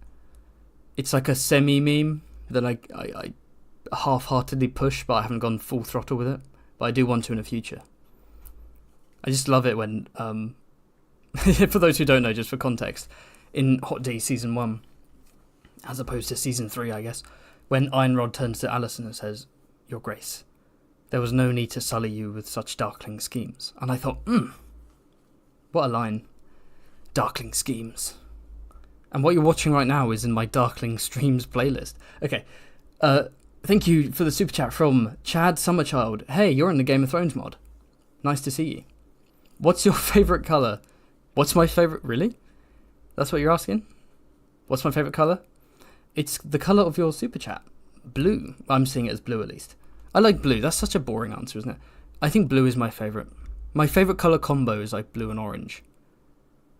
It's like a semi-meme that I half-heartedly push, but I haven't gone full throttle with it. But I do want to in the future. I just love it when... for those who don't know, just for context, in Hot D season 1, as opposed to season 3, I guess, when Ironrod turns to Alison and says, "Your Grace, there was no need to sully you with such darkling schemes." And I thought, what a line. Darkling schemes. And what you're watching right now is in my Darkling Streams playlist. Okay, thank you for the super chat from Chad Summerchild. Hey, you're in the Game of Thrones mod. Nice to see you. What's your favourite colour? What's my favourite... Really? That's what you're asking? What's my favourite colour? It's the colour of your super chat. Blue. I'm seeing it as blue at least. I like blue. That's such a boring answer, isn't it? I think blue is my favourite. My favourite colour combo is like blue and orange.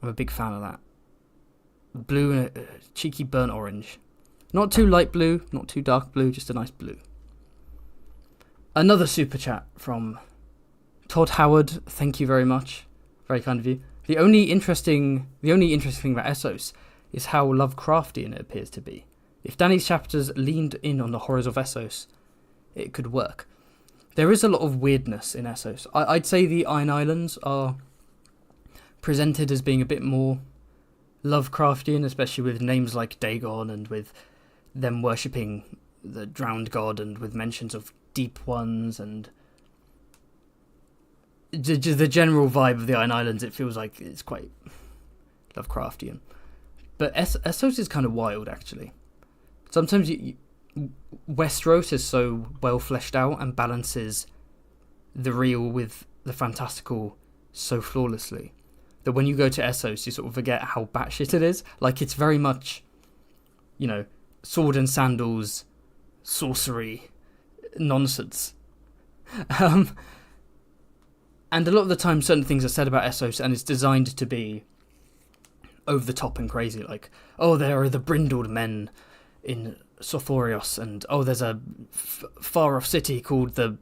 I'm a big fan of that. Blue and a cheeky burnt orange. Not too light blue, not too dark blue, just a nice blue. Another super chat from Todd Howard. Thank you very much. Very kind of you. The only interesting thing about Essos is how Lovecraftian it appears to be. If Dany's chapters leaned in on the horrors of Essos, it could work. There is a lot of weirdness in Essos. I'd say the Iron Islands are presented as being a bit more Lovecraftian, especially with names like Dagon and with them worshipping the drowned god and with mentions of deep ones and the general vibe of the Iron Islands. It feels like it's quite Lovecraftian. But Essos is kind of wild, actually. Sometimes Westeros is so well fleshed out and balances the real with the fantastical so flawlessly that when you go to Essos, you sort of forget how batshit it is. Like, it's very much, sword and sandals, sorcery, nonsense. And a lot of the time, certain things are said about Essos, and it's designed to be over the top and crazy. Like, oh, there are the brindled men in Sothorios, and oh, there's a far off city called the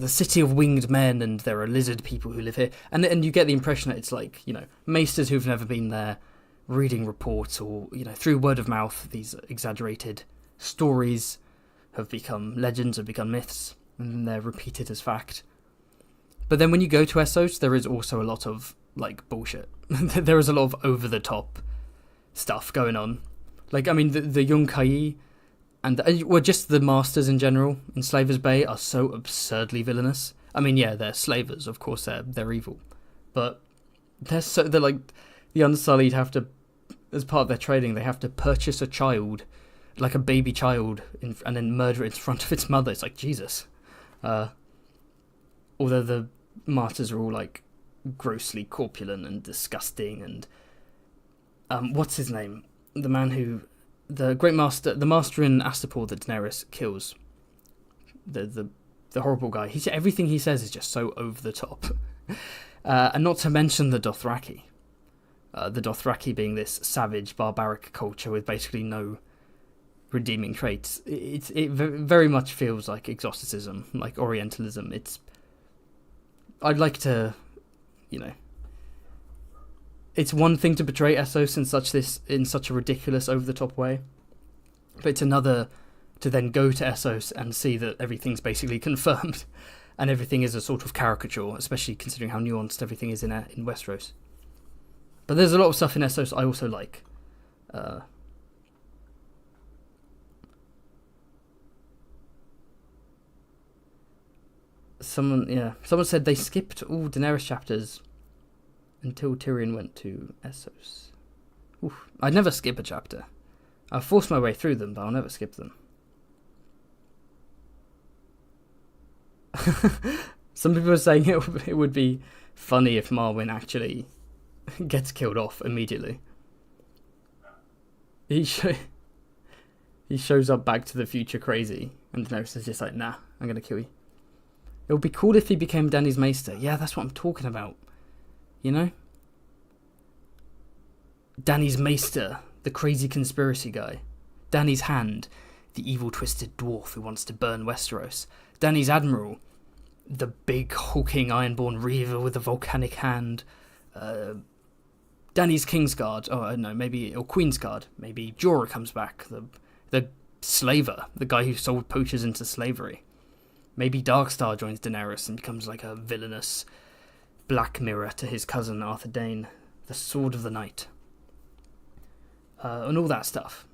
city of winged men, and there are lizard people who live here, and you get the impression that it's like, maesters who've never been there reading reports, or through word of mouth, these exaggerated stories have become legends, have become myths, and they're repeated as fact. But then when you go to Essos, there is also a lot of bullshit. There is a lot of over the top stuff going on. Like, I mean, the Yunkai and just the masters in general in Slavers Bay are so absurdly villainous. I mean, yeah, they're slavers, of course they're evil, but they're like, the Unsullied have to, as part of their trading, they have to purchase a child, like a baby child, and then murder it in front of its mother. It's like, Jesus. Although the martyrs are all like grossly corpulent and disgusting, and what's his name? The man who, the great master, the master in Astapor that Daenerys kills, the horrible guy. Everything he says is just so over the top, and not to mention the Dothraki. The Dothraki being this savage, barbaric culture with basically no redeeming traits. It very much feels like exoticism, like Orientalism. I'd like to, it's one thing to portray Essos in such a ridiculous, over the top way, but it's another to then go to Essos and see that everything's basically confirmed, and everything is a sort of caricature, especially considering how nuanced everything is in Westeros. But there's a lot of stuff in Essos I also like. Someone said they skipped all Daenerys chapters until Tyrion went to Essos. Oof. I'd never skip a chapter. I'll force my way through them, but I'll never skip them. Some people are saying it would be funny if Marwyn actually gets killed off immediately. He shows up Back to the Future crazy, and Daenerys is just like, nah, I'm gonna kill you. It would be cool if he became Dany's Maester. Yeah, that's what I'm talking about. You know? Dany's Maester, the crazy conspiracy guy. Dany's Hand, the evil twisted dwarf who wants to burn Westeros. Dany's Admiral, the big hulking ironborn reaver with a volcanic hand. Dany's Kingsguard, or Queen's Guard. Maybe Jorah comes back, the slaver, the guy who sold poachers into slavery. Maybe Darkstar joins Daenerys and becomes like a villainous Black Mirror to his cousin Arthur Dayne, the Sword of the Night. And all that stuff.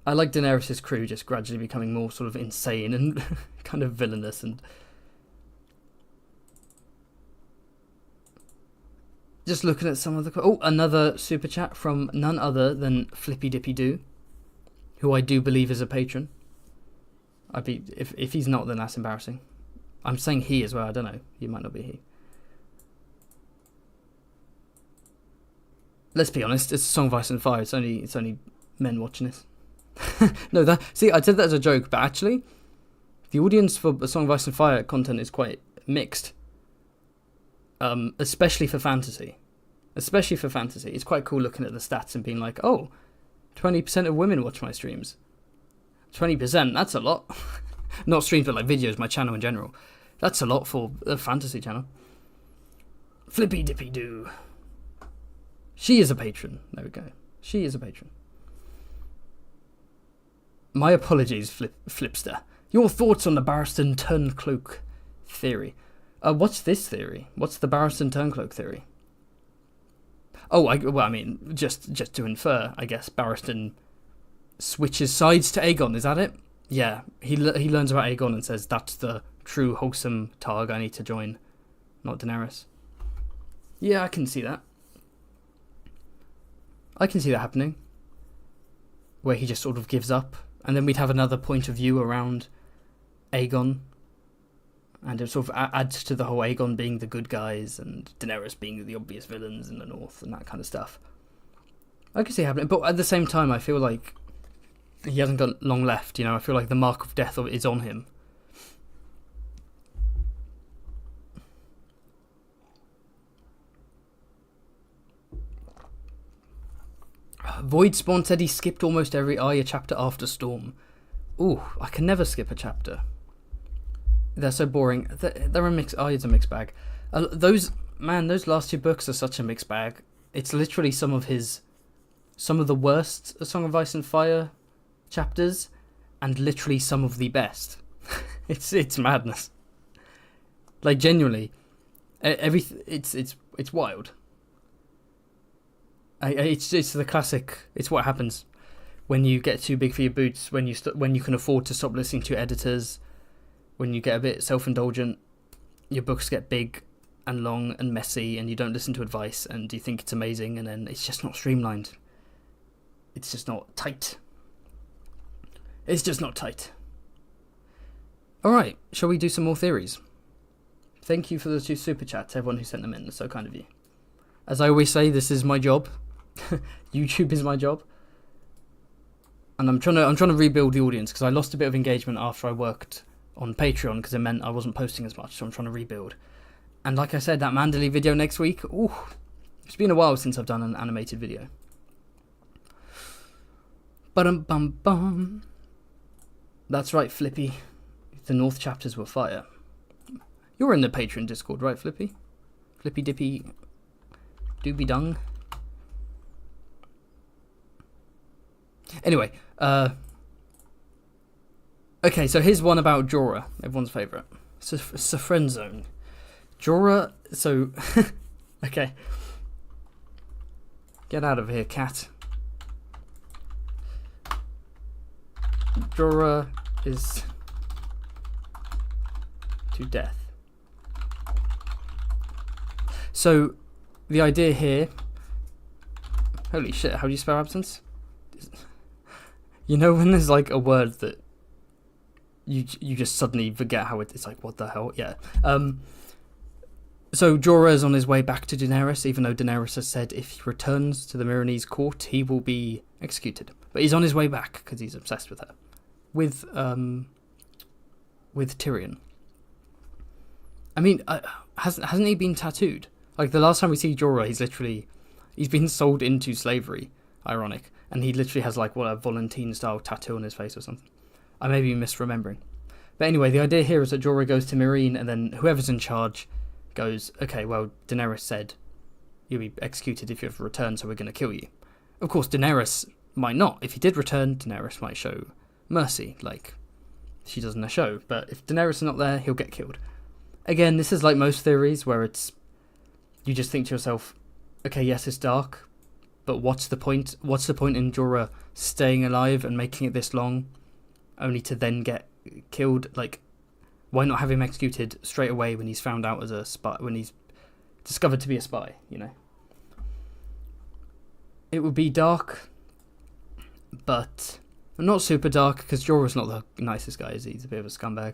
I like Daenerys' crew just gradually becoming more sort of insane and kind of villainous and just looking at some of the... Oh, another super chat from none other than Flippy Dippy Doo, who I do believe is a patron. If he's not, then that's embarrassing. I'm saying he as well, I don't know. He might not be he. Let's be honest, it's a Song of Ice and Fire. It's only men watching this. No, I said that as a joke, but actually, the audience for A Song of Ice and Fire content is quite mixed. Especially for fantasy. It's quite cool looking at the stats and being like, oh, 20% of women watch my streams. 20%, that's a lot. Not streams, but like videos, my channel in general. That's a lot for a fantasy channel. Flippy Dippy Doo. She is a patron. There we go. She is a patron. My apologies, Flipster. Your thoughts on the Barristan Turncloak theory. What's this theory? What's the Barristan Turncloak theory? Oh, I mean, just to infer, I guess Barristan switches sides to Aegon. Is that it? Yeah, he learns about Aegon and says that's the true wholesome Targ I need to join, not Daenerys. Yeah, I can see that. I can see that happening, where he just sort of gives up, and then we'd have another point of view around Aegon, and it sort of adds to the whole Aegon being the good guys and Daenerys being the obvious villains in the north and that kind of stuff. I can see it happening, but at the same time, I feel like he hasn't got long left. You know, I feel like the mark of death is on him. Void Spawn said he skipped almost every Arya chapter after Storm. Ooh, I can never skip a chapter. They're so boring. They're a mix. Arya's a mixed bag. Those last two books are such a mixed bag. It's literally some of the worst A Song of Ice and Fire chapters, and literally some of the best. It's madness. Like genuinely, it's wild. It's the classic. It's what happens when you get too big for your boots. When you can afford to stop listening to editors. When you get a bit self-indulgent, your books get big and long and messy, and you don't listen to advice, and you think it's amazing, and then it's just not streamlined. It's just not tight. It's just not tight. Alright, shall we do some more theories? Thank you for the 2 super chats, everyone who sent them in. That's so kind of you. As I always say, this is my job. YouTube is my job. And I'm trying to rebuild the audience, because I lost a bit of engagement after I worked on Patreon, because it meant I wasn't posting as much, so I'm trying to rebuild. And like I said, that Manderley video next week, ooh, it's been a while since I've done an animated video. Ba-dum-bum-bum. That's right, Flippy. The North chapters were fire. You're in the Patreon Discord, right, Flippy? Flippy Dippy Doobie Dung. Anyway, okay, so here's one about Jorah, everyone's favourite. It's a friend zone. Jorah, so... okay. Get out of here, cat. Jorah is to death. So, the idea here... Holy shit, how do you spell absence? You know when there's like a word that you just suddenly forget how it's like, what the hell? Yeah. So Jorah is on his way back to Daenerys, even though Daenerys has said if he returns to the Myronese court, he will be executed. But he's on his way back because he's obsessed with her. With Tyrion. I mean, hasn't he been tattooed? Like, the last time we see Jorah, he's been sold into slavery. Ironic. And he literally has, like, what, a Volantene-style tattoo on his face or something. I may be misremembering. But anyway, the idea here is that Jorah goes to Meereen, and then whoever's in charge goes, okay, well, Daenerys said you'll be executed if you have returned, so we're going to kill you. Of course, Daenerys might not. If he did return, Daenerys might show mercy, like she does in the show. But if Daenerys is not there, he'll get killed. Again, this is like most theories where it's... You just think to yourself, okay, yes, it's dark, but what's the point? What's the point in Jorah staying alive and making it this long, only to then get killed? Like, why not have him executed straight away when he's found out as a spy, when he's discovered to be a spy, you know? It would be dark, but not super dark, because Jorah's not the nicest guy, is he? He's a bit of a scumbag.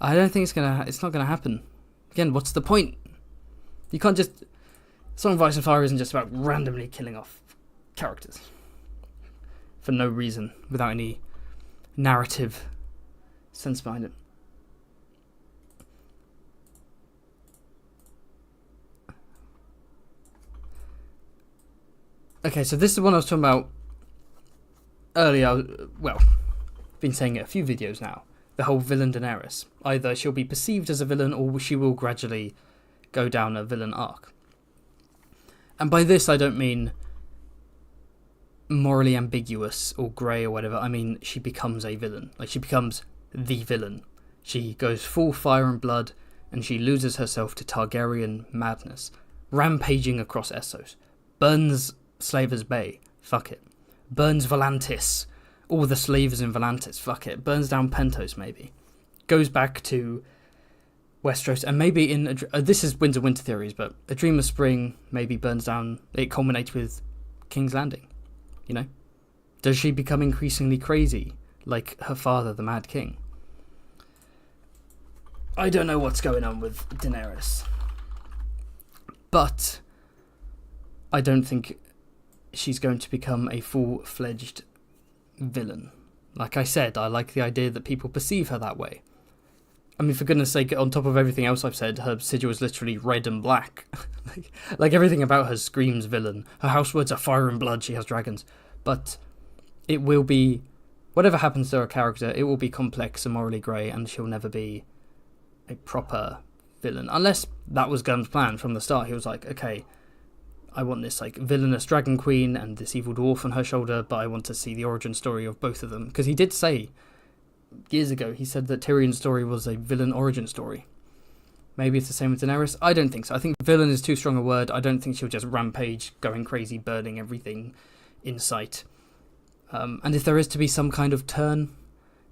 I don't think it's not gonna happen. Again, what's the point? You can't just... Song of Ice and Fire isn't just about randomly killing off characters for no reason, without any narrative sense behind it. Okay, so this is the one I was talking about earlier. Well, I've been saying it a few videos now. The whole villain Daenerys. Either she'll be perceived as a villain, or she will gradually go down a villain arc. And by this, I don't mean morally ambiguous or grey or whatever. I mean, she becomes a villain. Like, she becomes the villain. She goes full fire and blood, and she loses herself to Targaryen madness, rampaging across Essos. Burns Slavers Bay. Fuck it. Burns Volantis. All the slavers in Volantis. Fuck it. Burns down Pentos, maybe. Goes back to Westeros, and maybe in... this is winter theories, but A Dream of Spring maybe burns down... It culminates with King's Landing, you know? Does she become increasingly crazy, like her father, the Mad King? I don't know what's going on with Daenerys. But I don't think she's going to become a full-fledged villain. Like I said, I like the idea that people perceive her that way. I mean, for goodness sake, on top of everything else I've said, her sigil is literally red and black. like everything about her screams villain. Her house words are fire and blood, she has dragons. But it will be... Whatever happens to her character, it will be complex and morally grey, and she'll never be a proper villain. Unless that was Gunn's plan from the start. He was like, okay, I want this like villainous dragon queen and this evil dwarf on her shoulder, but I want to see the origin story of both of them. Because he did say... Years ago, he said that Tyrion's story was a villain origin story. Maybe it's the same with Daenerys. I don't think so. I think villain is too strong a word. I don't think she'll just rampage, going crazy, burning everything in sight. And if there is to be some kind of turn,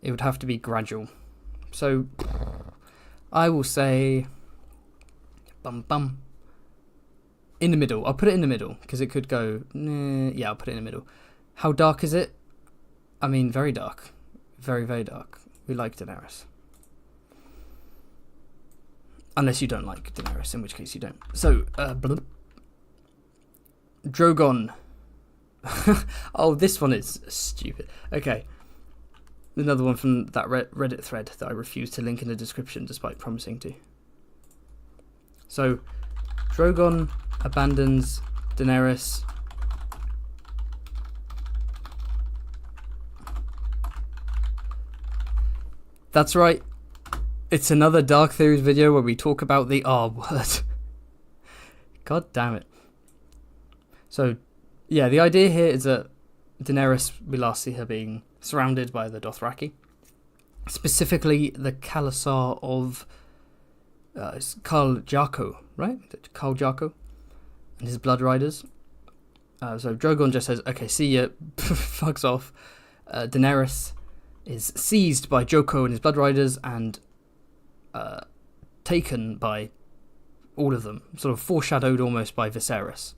it would have to be gradual. So, I will say... in the middle. I'll put it in the middle, because it could go... yeah, I'll put it in the middle. How dark is it? I mean, very dark. Very, very dark. We like Daenerys. Unless you don't like Daenerys, in which case you don't. So, Drogon. Oh, this one is stupid. Okay. Another one from that Reddit thread that I refuse to link in the description despite promising to. So, Drogon abandons Daenerys. That's right. It's another Dark Theories video where we talk about the R word. God damn it. So, yeah, the idea here is that Daenerys, we last see her being surrounded by the Dothraki. Specifically, the Khalasar of Khal Jarko, right? Khal Jarko and his Blood Riders. So Drogon just says, okay, see ya, fucks off. Daenerys is seized by Joko and his Blood Riders and taken by all of them, sort of foreshadowed almost by Viserys.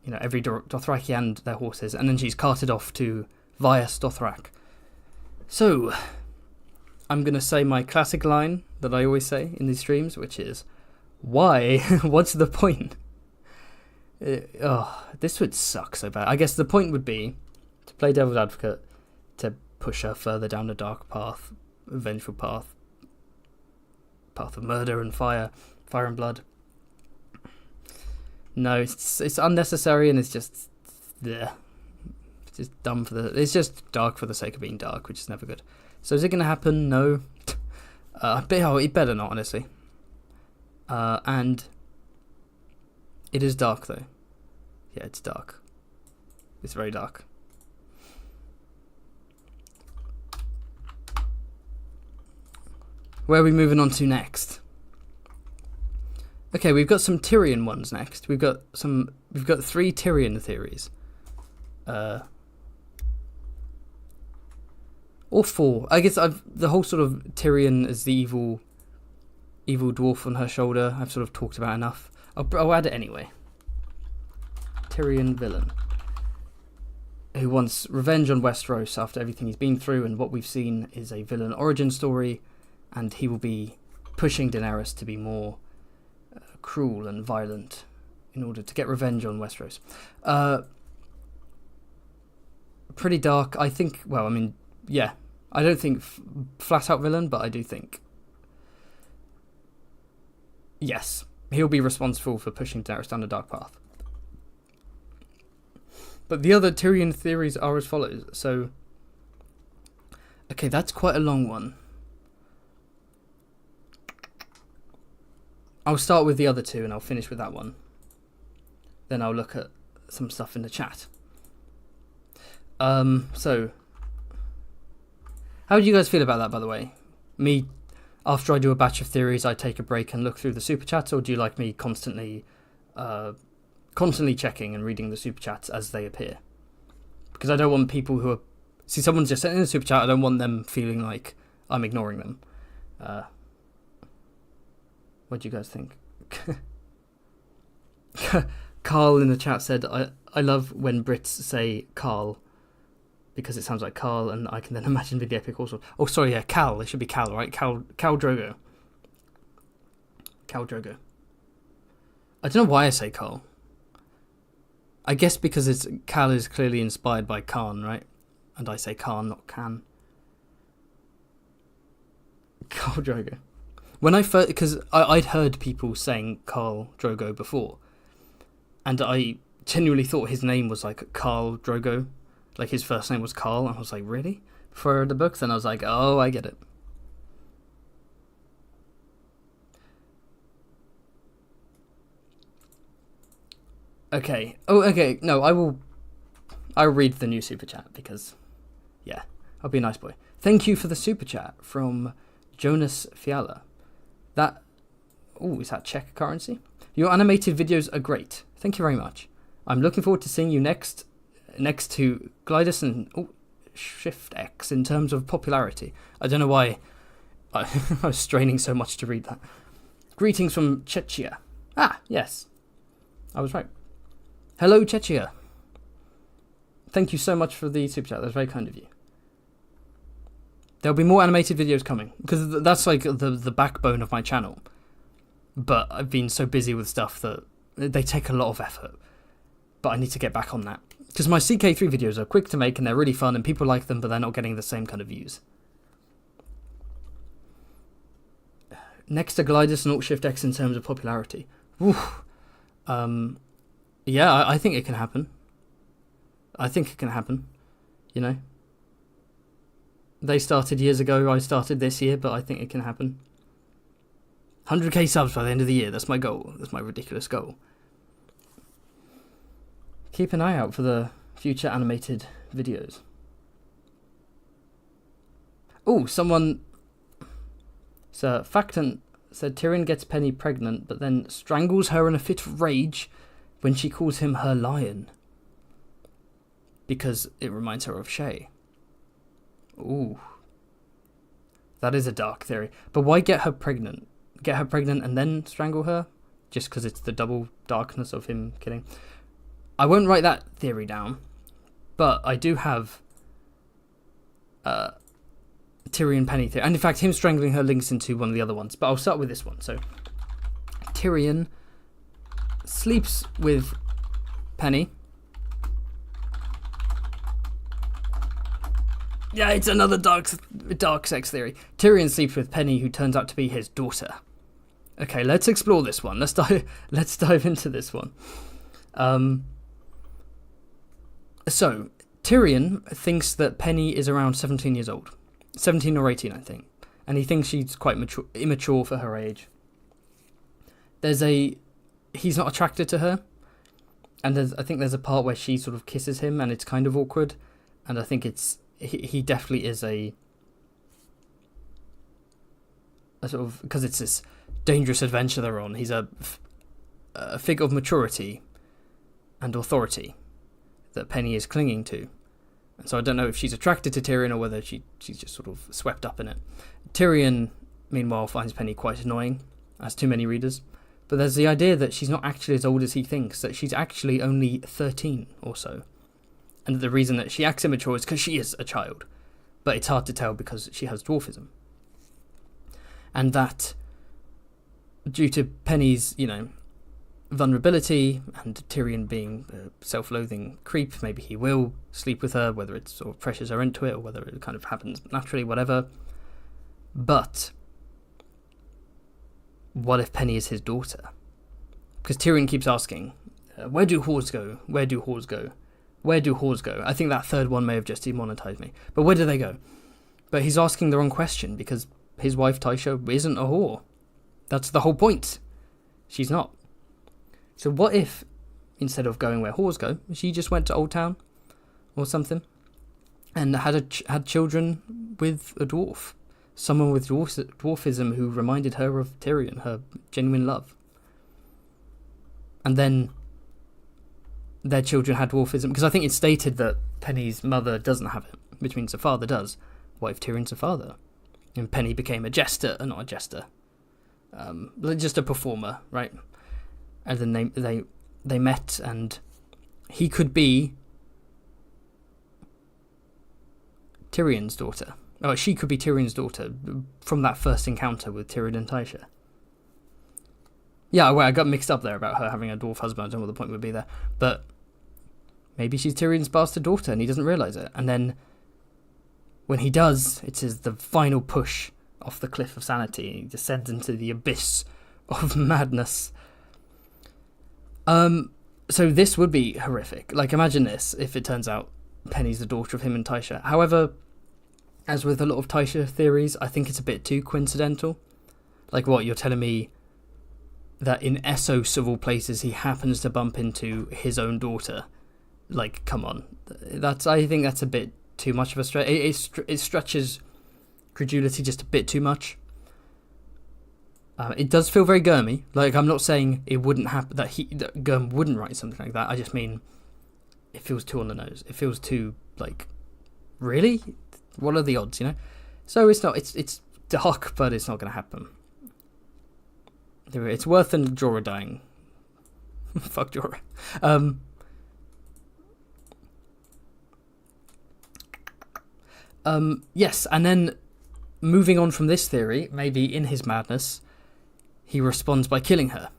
You know, every Dothraki and their horses, and then she's carted off to Vias Dothrak. So, I'm going to say my classic line that I always say in these streams, which is, why? What's the point? This would suck so bad. I guess the point would be to play devil's advocate, to push her further down the dark path, vengeful path of murder and fire and blood. No, it's unnecessary, and it's just dumb it's just dark for the sake of being dark, which is never good. So is it going to happen? No. It better not, honestly. And it is dark, though. Yeah, it's dark. It's very dark. Where are we moving on to next? Okay, we've got some Tyrion ones next. We've got 3 Tyrion theories. Or 4. I guess the whole sort of Tyrion as the evil dwarf on her shoulder, I've sort of talked about enough. I'll add it anyway. Tyrion villain, who wants revenge on Westeros after everything he's been through, and what we've seen is a villain origin story, and he will be pushing Daenerys to be more cruel and violent in order to get revenge on Westeros. Pretty dark, I think. Well, I mean, yeah, I don't think flat out villain, but I do think, yes, he'll be responsible for pushing Daenerys down the dark path. But the other Tyrion theories are as follows. So, okay, that's quite a long one. I'll start with the other 2 and I'll finish with that one. Then I'll look at some stuff in the chat. So, how do you guys feel about that, by the way? Me, after I do a batch of theories, I take a break and look through the super chats, or do you like me constantly checking and reading the super chats as they appear? Because I don't want people who are... See, someone's just sent in a super chat, I don't want them feeling like I'm ignoring them. What do you guys think? Carl in the chat said, I love when Brits say Carl, because it sounds like Carl, and I can then imagine the epic also. Oh, sorry, yeah, Cal. It should be Cal, right? Cal Drogo. Cal Drogo. I don't know why I say Carl. I guess because Cal is clearly inspired by Khan, right? And I say Khan, not Khan. Cal Drogo. When I first, because I'd heard people saying Khal Drogo before, and I genuinely thought his name was like Khal Drogo, like his first name was Carl, and I was like, really? Before I read the book, then I was like, oh, I get it. Okay. Oh, okay. No, I'll read the new super chat because, yeah, I'll be a nice boy. Thank you for the super chat from Jonas Fiala. Is that Czech currency? Your animated videos are great. Thank you very much. I'm looking forward to seeing you next to Glidus and Shift X in terms of popularity. I don't know why I was straining so much to read that. Greetings from Czechia. Ah, yes. I was right. Hello, Czechia. Thank you so much for the super chat. That's very kind of you. There'll be more animated videos coming, because that's like the backbone of my channel. But I've been so busy with stuff that they take a lot of effort. But I need to get back on that. Because my CK3 videos are quick to make and they're really fun and people like them, but they're not getting the same kind of views. Next to Glidus and Alt-Shift X in terms of popularity. Oof. Yeah, I think it can happen. I think it can happen. You know? They started years ago, I started this year, but I think it can happen. 100k subs by the end of the year, that's my goal. That's my ridiculous goal. Keep an eye out for the future animated videos. Oh, someone... So, Factant said Tyrion gets Penny pregnant, but then strangles her in a fit of rage when she calls him her lion. Because it reminds her of Shay. Ooh. That is a dark theory. But why get her pregnant? get her pregnant and then strangle her, just because it's the double darkness of him killing. I won't write that theory down, but I do have Tyrion Penny theory. And in fact, him strangling her links into one of the other ones. But I'll start with this one. So, Tyrion sleeps with Penny. Yeah, it's another dark sex theory. Tyrion sleeps with Penny, who turns out to be his daughter. Okay, let's explore this one. Let's dive into this one. So, Tyrion thinks that Penny is around 17 years old. 17 or 18, I think. And he thinks she's quite immature for her age. He's not attracted to her. And I think there's a part where she sort of kisses him and it's kind of awkward. And I think he definitely is a sort of, because it's this dangerous adventure they're on. He's a figure of maturity and authority that Penny is clinging to. And so I don't know if she's attracted to Tyrion or whether she's just sort of swept up in it. Tyrion, meanwhile, finds Penny quite annoying, as too many readers. But there's the idea that she's not actually as old as he thinks, that she's actually only 13 or so. And the reason that she acts immature is because she is a child. But it's hard to tell because she has dwarfism. And that, due to Penny's, vulnerability and Tyrion being a self-loathing creep, maybe he will sleep with her, whether it sort of pressures her into it or whether it kind of happens naturally, whatever. But what if Penny is his daughter? Because Tyrion keeps asking, where do whores go? Where do whores go? Where do whores go? I think that third one may have just demonetized me. But where do they go? But he's asking the wrong question because his wife Tysha isn't a whore. That's the whole point. She's not. So what if, instead of going where whores go, she just went to Old Town or something and had children with a dwarf? Someone with dwarfism who reminded her of Tyrion, her genuine love. And then their children had dwarfism, because I think it's stated that Penny's mother doesn't have it, which means her father does. What if Tyrion's a father? And Penny became a jester, not a jester, just a performer, right? And then they met, and he could be Tyrion's daughter. Oh, she could be Tyrion's daughter from that first encounter with Tyrion and Tysha. Yeah, well, I got mixed up there about her having a dwarf husband. I don't know what the point would be there. But maybe she's Tyrion's bastard daughter and he doesn't realise it. And then when he does, it is the final push off the cliff of sanity. He descends into the abyss of madness. So this would be horrific. Like, imagine this if it turns out Penny's the daughter of him and Tysha. However, as with a lot of Tysha theories, I think it's a bit too coincidental. Like, what, you're telling me that in Essos of all places he happens to bump into his own daughter? Like, come on. I think that's a bit too much of a stretch. It stretches credulity just a bit too much. It does feel very Gurmy. Like, I'm not saying it wouldn't happen, that Gurm wouldn't write something like that. I just mean it feels too on the nose. It feels too, like, really? What are the odds, So it's not. It's dark, but it's not going to happen. It's worse than Jorah dying. Fuck Jorah. Yes, and then moving on from this theory, maybe in his madness, he responds by killing her.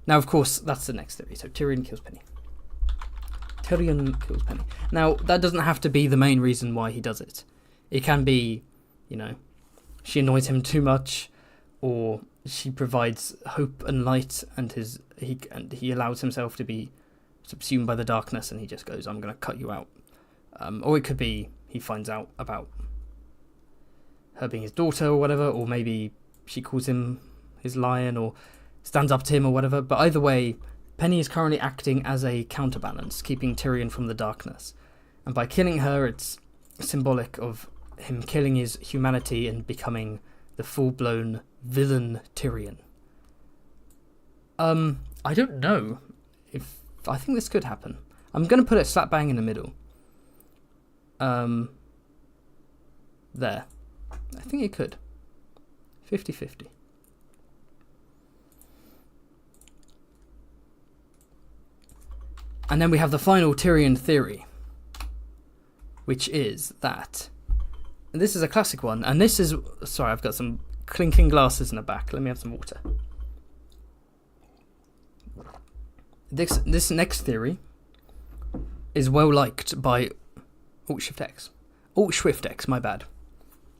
Now, of course, that's the next theory. So Tyrion kills Penny. Now, that doesn't have to be the main reason why he does it. It can be, she annoys him too much, or she provides hope and light, and he allows himself to be subsumed by the darkness, and he just goes, I'm going to cut you out. Or it could be he finds out about her being his daughter or whatever, or maybe she calls him his lion or stands up to him or whatever. But either way, Penny is currently acting as a counterbalance, keeping Tyrion from the darkness. And by killing her, it's symbolic of him killing his humanity and becoming the full-blown villain Tyrion. I don't know if... I think this could happen. I'm going to put it slap bang in the middle. There. I think it could. 50-50. And then we have the final Tyrion theory, which is that, and this is a classic one, and this is, sorry, I've got some clinking glasses in the back. Let me have some water. This next theory is well liked by Alt-Shift-X, my bad.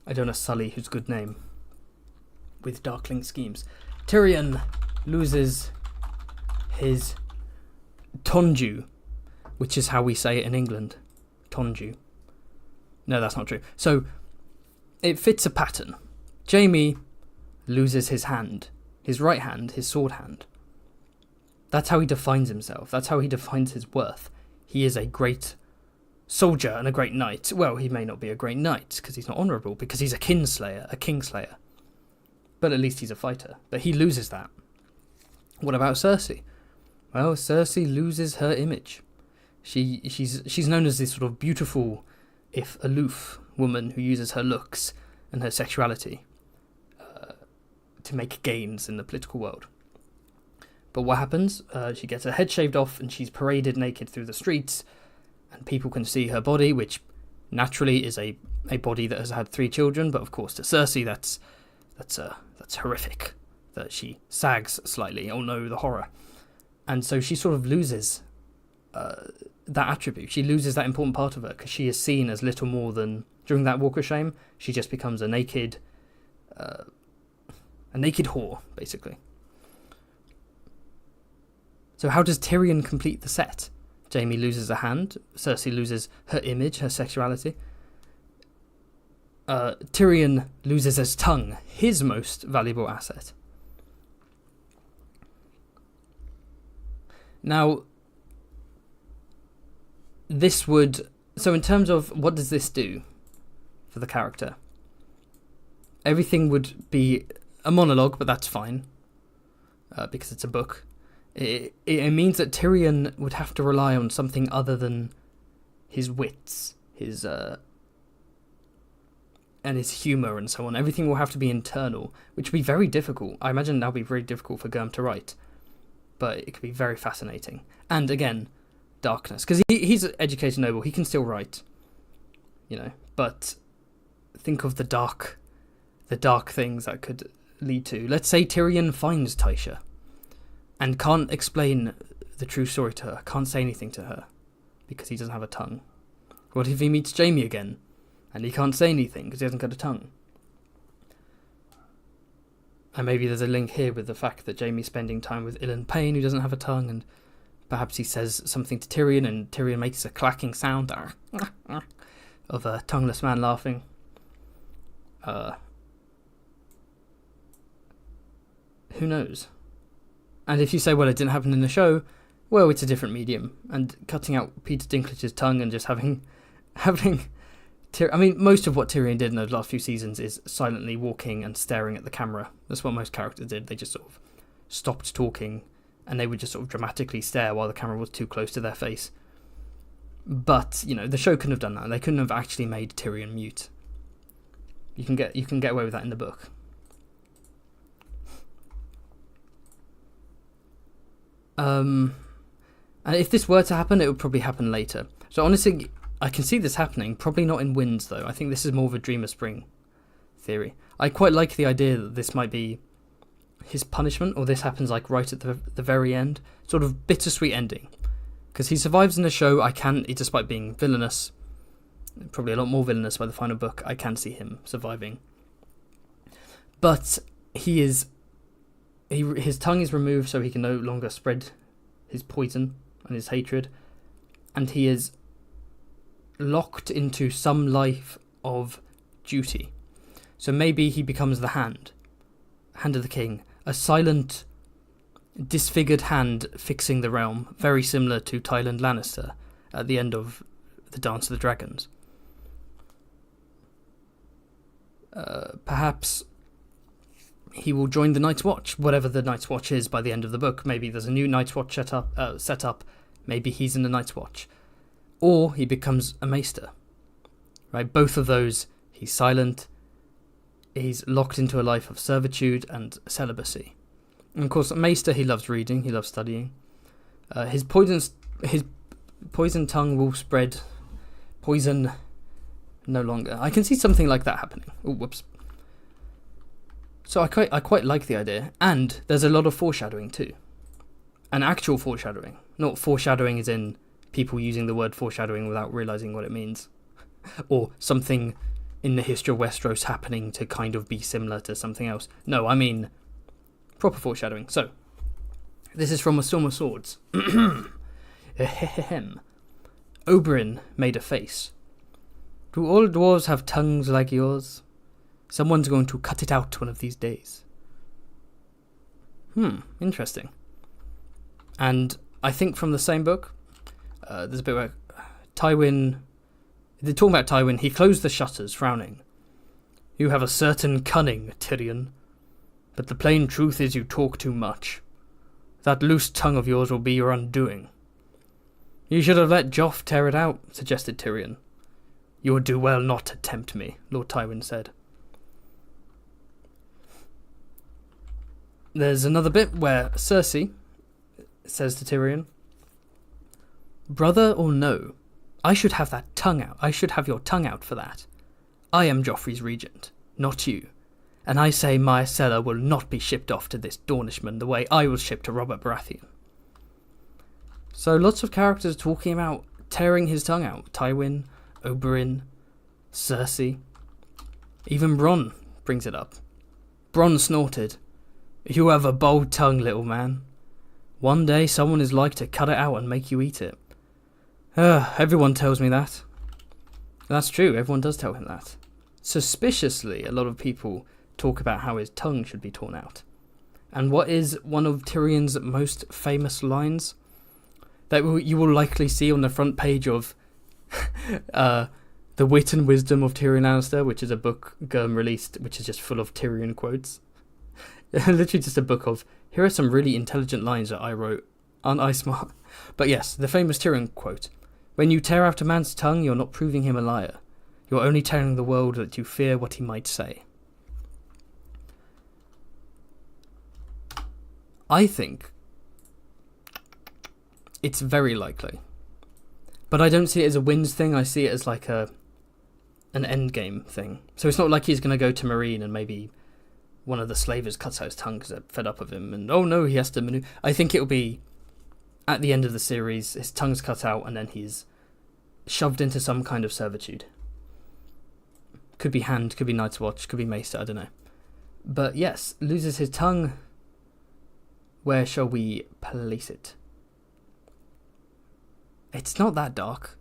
I don't know Sully, whose good name, with darkling schemes. Tyrion loses his Tonju, which is how we say it in England. Tonju. No, that's not true. So, it fits a pattern. Jaime loses his hand, his right hand, his sword hand. That's how he defines himself. That's how he defines his worth. He is a great soldier and a great knight. Well, he may not be a great knight because he's not honourable, because he's a kingslayer. But at least he's a fighter. But he loses that. What about Cersei? Well, Cersei loses her image. She's known as this sort of beautiful, if aloof, woman who uses her looks and her sexuality to make gains in the political world. But what happens? She gets her head shaved off and she's paraded naked through the streets, and people can see her body, which naturally is a body that has had 3 children. But of course, to Cersei, that's horrific. That she sags slightly. Oh no, the horror! And so she sort of loses that attribute. She loses that important part of her because she is seen as little more than, during that walk of shame, she just becomes a naked whore, basically. So how does Tyrion complete the set? Jaime loses a hand. Cersei loses her image, her sexuality. Tyrion loses his tongue, his most valuable asset. Now, this would... So in terms of what does this do for the character? Everything would be a monologue, but that's fine. Because it's a book. It means that Tyrion would have to rely on something other than his wits, his and his humour and so on. Everything will have to be internal, which would be very difficult. I imagine that would be very difficult for Gurm to write, but it could be very fascinating. And again, darkness, because he's an educated noble, he can still write, but think of the dark things that could lead to. Let's say Tyrion finds Tysha and can't explain the true story to her, can't say anything to her because he doesn't have a tongue. What if he meets Jaime again and he can't say anything because he hasn't got a tongue? And maybe there's a link here with the fact that Jaime's spending time with Ilan Payne, who doesn't have a tongue, and perhaps he says something to Tyrion and Tyrion makes a clacking sound of a tongueless man laughing. Who knows? And if you say, well, it didn't happen in the show, well, it's a different medium. And cutting out Peter Dinklage's tongue and just having most of what Tyrion did in those last few seasons is silently walking and staring at the camera. That's what most characters did. They just sort of stopped talking and they would just sort of dramatically stare while the camera was too close to their face. But, the show couldn't have done that. They couldn't have actually made Tyrion mute. You can get away with that in the book. And if this were to happen, it would probably happen later. So honestly, I can see this happening, probably not in Winds though. I think this is more of a Dream of Spring theory. I quite like the idea that this might be his punishment, or this happens like right at the very end. Sort of bittersweet ending. Because he survives in the show, despite being villainous, probably a lot more villainous by the final book, I can see him surviving. But his tongue is removed so he can no longer spread his poison and his hatred, and he is locked into some life of duty. So maybe he becomes the hand of the king, a silent, disfigured hand fixing the realm, very similar to Tywin Lannister at the end of the Dance of the Dragons. Perhaps he will join the Night's Watch, whatever the Night's Watch is by the end of the book. Maybe there's a new Night's Watch set up. Maybe he's in the Night's Watch. Or he becomes a maester. Right? Both of those, he's silent, he's locked into a life of servitude and celibacy. And of course, maester, he loves reading, he loves studying. His Poison tongue will spread. Poison no longer. I can see something like that happening. Oh, whoops. So I quite like the idea, and there's a lot of foreshadowing too. An actual foreshadowing, not foreshadowing as in people using the word foreshadowing without realizing what it means, or something in the history of Westeros happening to kind of be similar to something else. No, I mean proper foreshadowing. So this is from A Storm of Swords. Oberyn made a face. Do all dwarves have tongues like yours? Someone's going to cut it out one of these days. Interesting. And I think from the same book, there's a bit where Tywin... They're talking about Tywin. He closed the shutters, frowning. You have a certain cunning, Tyrion. But the plain truth is you talk too much. That loose tongue of yours will be your undoing. You should have let Joff tear it out, suggested Tyrion. You would do well not to tempt me, Lord Tywin said. There's another bit where Cersei says to Tyrion, Brother or no, I should have that tongue out. I should have your tongue out for that. I am Joffrey's regent, not you. And I say Myrcella will not be shipped off to this Dornishman the way I was shipped to Robert Baratheon. So lots of characters talking about tearing his tongue out. Tywin, Oberyn, Cersei. Even Bronn brings it up. Bronn snorted. You have a bold tongue, little man. One day someone is like to cut it out and make you eat it. Everyone tells me that. That's true, everyone does tell him that. Suspiciously, a lot of people talk about how his tongue should be torn out. And what is one of Tyrion's most famous lines? That you will likely see on the front page of The Wit and Wisdom of Tyrion Lannister, which is a book released, which is just full of Tyrion quotes. Literally just a book of, here are some really intelligent lines that I wrote. Aren't I smart? But yes, the famous Tyrion quote. When you tear out a man's tongue, you're not proving him a liar. You're only telling the world that you fear what he might say. I think it's very likely. But I don't see it as a wins thing, I see it as like an endgame thing. So it's not like he's going to go to Meereen and maybe one of the slavers cuts out his tongue because they're fed up of him, and oh no, he has to maneuver. I think it'll be at the end of the series, his tongue's cut out and then he's shoved into some kind of servitude. Could be Hand, could be Night's Watch, could be Maester, I don't know. But yes, loses his tongue. Where shall we place it? It's not that dark.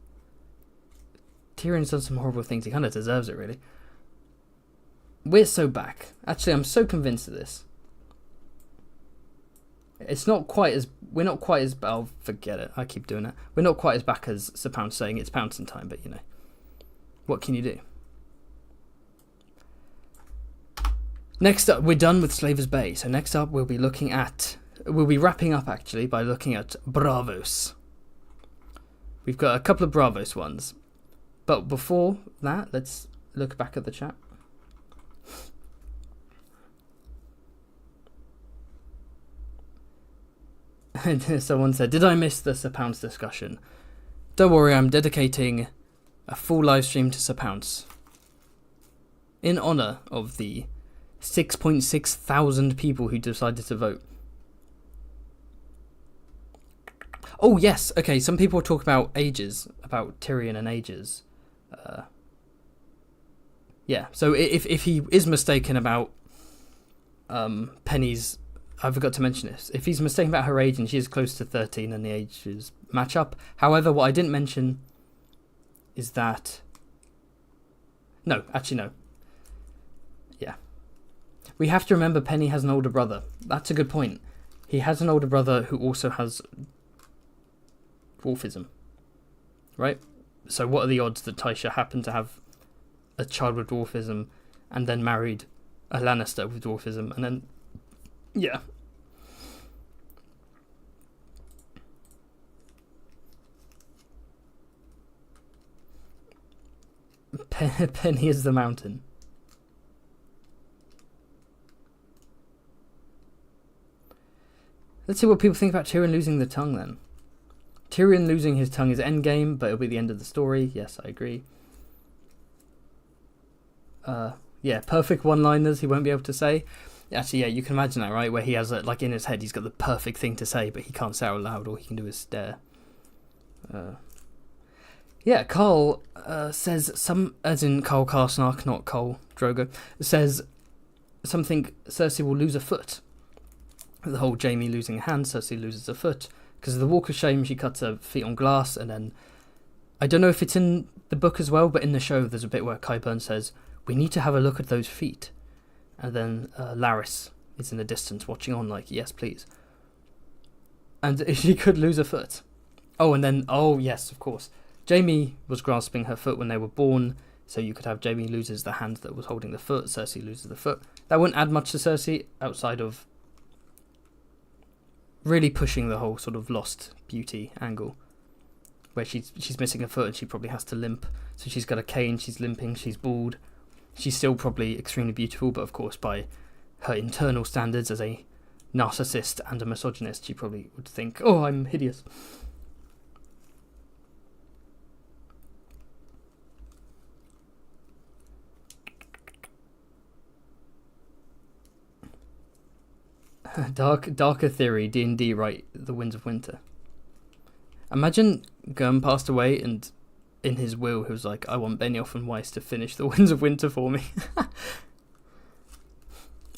Tyrion's done some horrible things. He kind of deserves it, really. We're so back. Actually, I'm so convinced of this. It's not quite as... We're not quite as... Oh, forget it. I keep doing it. We're not quite as back as Sir Pounce saying it's pouncing time, but, you know. What can you do? Next up, we're done with Slaver's Bay. So next up, we'll be looking at... We'll be wrapping up, actually, by looking at Bravos. We've got a couple of Bravos ones. But before that, let's look back at the chat. And someone said, did I miss the Sir Pounce discussion? Don't worry, I'm dedicating a full live stream to Sir Pounce. In honour of the 6.6 thousand people who decided to vote. Oh, yes. Okay, some people talk about ages, about Tyrion and ages. Yeah, so if he is mistaken about Penny's... I forgot to mention this. If he's mistaken about her age and she is close to 13 and the ages match up. However, what I didn't mention is that... No, actually no. Yeah. We have to remember Penny has an older brother. That's a good point. He has an older brother who also has dwarfism. Right? So what are the odds that Tysha happened to have a child with dwarfism and then married a Lannister with dwarfism and then... Yeah. Penny is the mountain. Let's see what people think about Tyrion losing the tongue then. Tyrion losing his tongue is endgame, but it'll be the end of the story. Yes, I agree. Yeah, perfect one-liners he won't be able to say. Actually, yeah, you can imagine that, right? Where he has, like, in his head, he's got the perfect thing to say, but he can't say out loud. All he can do is stare. Yeah, Carl says as in Carl Karsnark, not Cole Drogo, says something, Cersei will lose a foot. The whole Jaime losing a hand, Cersei loses a foot. Because of the Walk of Shame, she cuts her feet on glass, and then, I don't know if it's in the book as well, but in the show there's a bit where Qyburn says, we need to have a look at those feet. And then Larys is in the distance watching on like, yes, please. And she could lose a foot. Oh, and then, oh, yes, of course. Jaime was grasping her foot when they were born, so you could have Jaime loses the hand that was holding the foot, Cersei loses the foot. That wouldn't add much to Cersei, outside of really pushing the whole sort of lost beauty angle, where she's missing a foot and she probably has to limp. So she's got a cane, she's limping, she's bald. She's still probably extremely beautiful, but of course by her internal standards as a narcissist and a misogynist, she probably would think, oh, I'm hideous. Darker theory, D&D write The Winds of Winter. Imagine Gurm passed away and in his will he was like, I want Benioff and Weiss to finish The Winds of Winter for me.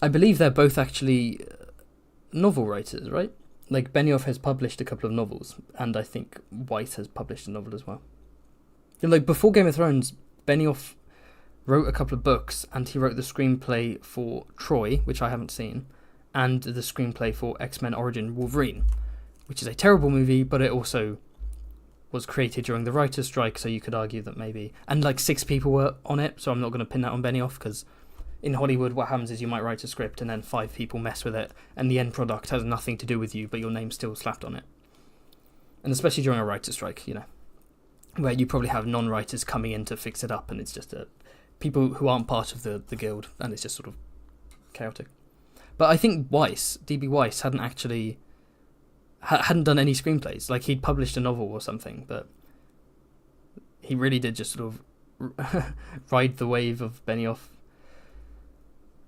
I believe they're both actually novel writers, right? Like, Benioff has published a couple of novels, and I think Weiss has published a novel as well. Like, before Game of Thrones, Benioff wrote a couple of books, and he wrote the screenplay for Troy, which I haven't seen, and the screenplay for X-Men Origin Wolverine, which is a terrible movie, but it also was created during the writer's strike, so you could argue that maybe... And, like, 6 people were on it, so I'm not going to pin that on Benioff, because in Hollywood what happens is you might write a script and then 5 people mess with it, and the end product has nothing to do with you, but your name's still slapped on it. And especially during a writer's strike, you know, where you probably have non-writers coming in to fix it up, and it's just people who aren't part of the guild, and it's just sort of chaotic. But I think Weiss, D.B. Weiss, hadn't done any screenplays. Like, he'd published a novel or something, but he really did just sort of ride the wave of Benioff.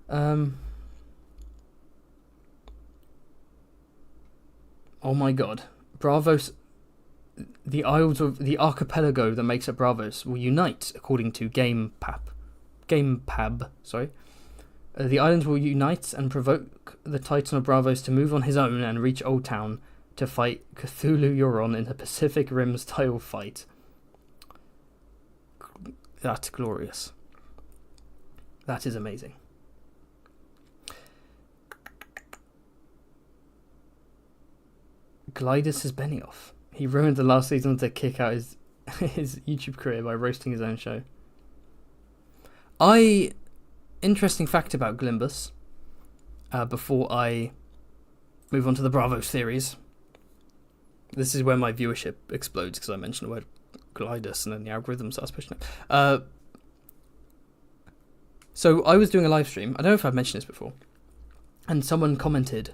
Oh my god. Bravos, the Isles of the archipelago that makes up Bravos will unite, according to GamePab, sorry. The islands will unite and provoke the Titan of Bravos to move on his own and reach Old Town to fight Cthulhu Euron in a Pacific Rim style fight. That's glorious. That is amazing. Glidus is Benioff. He ruined the last season to kick out his YouTube career by roasting his own show. Interesting fact about Glimbus, before I move on to the Bravos theories. This is where my viewership explodes because I mentioned the word Glidus and then the algorithm starts pushing it. So I was doing a live stream. I don't know if I've mentioned this before. And someone commented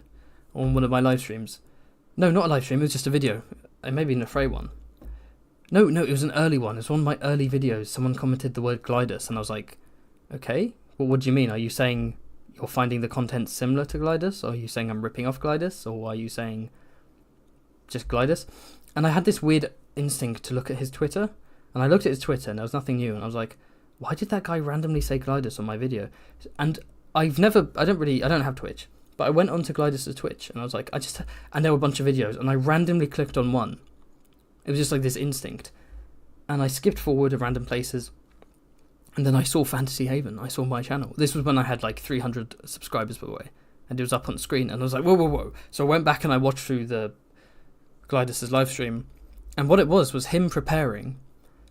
on one of my live streams. No, not a live stream. It was just a video. It may be an Affray one. No, it was an early one. It was one of my early videos. Someone commented the word Glidus, and I was like, okay. Well, what do you mean? Are you saying you're finding the content similar to Glidus? Or are you saying I'm ripping off Glidus? Or are you saying just Glidus? And I had this weird instinct to look at his Twitter. And I looked at his Twitter and there was nothing new. And I was like, why did that guy randomly say Glidus on my video? And I don't have Twitch. But I went onto Glidus' Twitch and I was like, and there were a bunch of videos. And I randomly clicked on one. It was just like this instinct. And I skipped forward to random places. And then I saw Fantasy Haven. I saw my channel. This was when I had like 300 subscribers, by the way. And it was up on screen. And I was like, whoa. So I went back and I watched through the Glidus' live stream. And what it was him preparing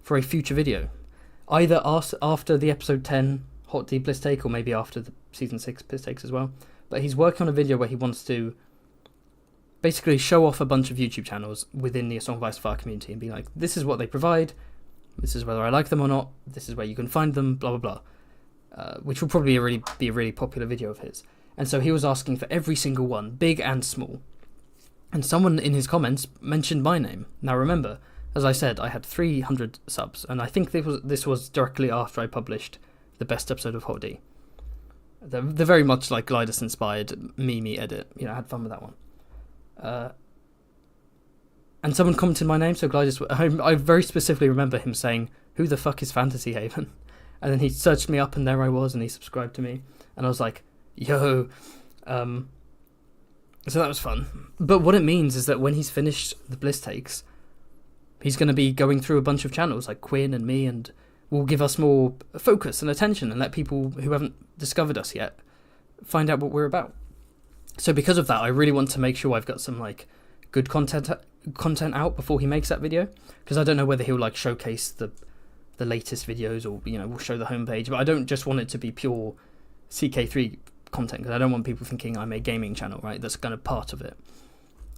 for a future video. Either after the episode 10 Hot D Bliss Take, or maybe after the season 6 Bliss Takes as well. But he's working on a video where he wants to basically show off a bunch of YouTube channels within the A Song of Ice and Fire community and be like, this is what they provide. This is whether I like them or not. This is where you can find them, blah, blah, blah. Which will probably be a really popular video of his. And so he was asking for every single one, big and small. And someone in his comments mentioned my name. Now remember, as I said, I had 300 subs, and I think this was directly after I published the best episode of Hot. They're very much like Glidus inspired Mimi edit. You know, I had fun with that one. And someone commented my name, so Glidus, I very specifically remember him saying, "Who the fuck is Fantasy Haven?" And then he searched me up, and there I was, and he subscribed to me, and I was like, "Yo." So that was fun. But what it means is that when he's finished the Bliss Takes, he's going to be going through a bunch of channels like Quinn and me, and will give us more focus and attention and let people who haven't discovered us yet find out what we're about. So because of that, I really want to make sure I've got some like good content out before he makes that video, because I don't know whether he'll like showcase the latest videos, or you know, we'll show the homepage, but I don't just want it to be pure CK3 content, because I don't want people thinking I'm a gaming channel, right? That's kind of part of it.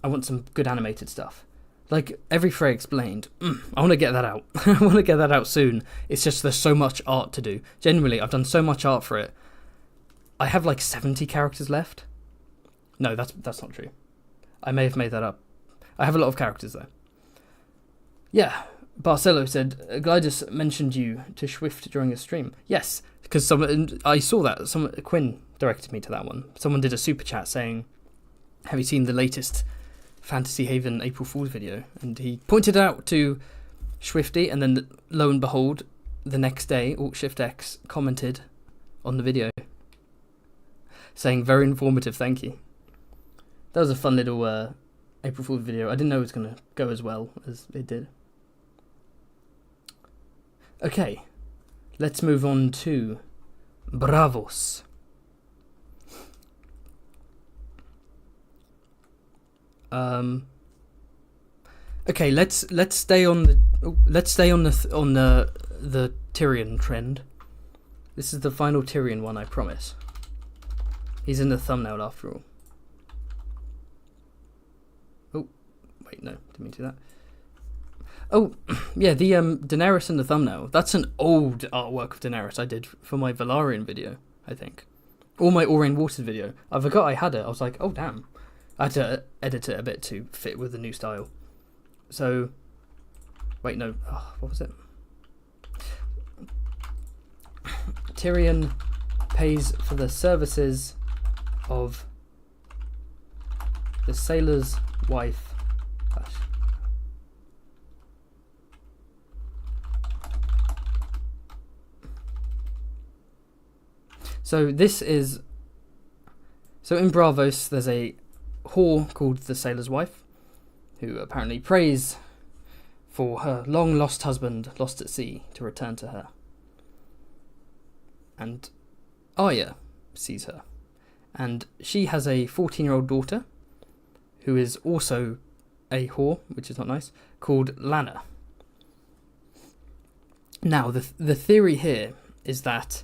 I want some good animated stuff. Like Every Frey Explained, I want to get that out. I want to get that out soon. It's just there's so much art to do. Genuinely, I've done so much art for it. I have like 70 characters left. No, that's not true. I may have made that up. I have a lot of characters though. Yeah, Barcelo said, Glidus mentioned you to Swift during a stream. Yes, because I saw that. Quinn directed me to that one. Someone did a super chat saying, have you seen the latest Fantasy Haven April Fool's video? And he pointed out to Swifty, and then lo and behold, the next day, Alt-Shift-X commented on the video saying, very informative, thank you. That was a fun little April Fool's video. I didn't know it was going to go as well as it did. Okay, let's move on to Bravos. Okay, let's stay on the Tyrion trend. This is the final Tyrion one, I promise. He's in the thumbnail after all. Oh, wait, no, didn't mean to do that. Oh, yeah, the Daenerys in the thumbnail. That's an old artwork of Daenerys I did for my Valarian video, I think. Or my Aurian Waters video. I forgot I had it. I was like, oh, damn. I had to edit it a bit to fit with the new style. So, wait, no. Oh, what was it? Tyrion pays for the services of the sailor's wife. So this is... So in Bravos, there's a whore called the Sailor's Wife, who apparently prays for her long-lost husband, lost at sea, to return to her. And Arya sees her. And she has a 14-year-old daughter, who is also a whore, which is not nice, called Lana. Now, the theory here is that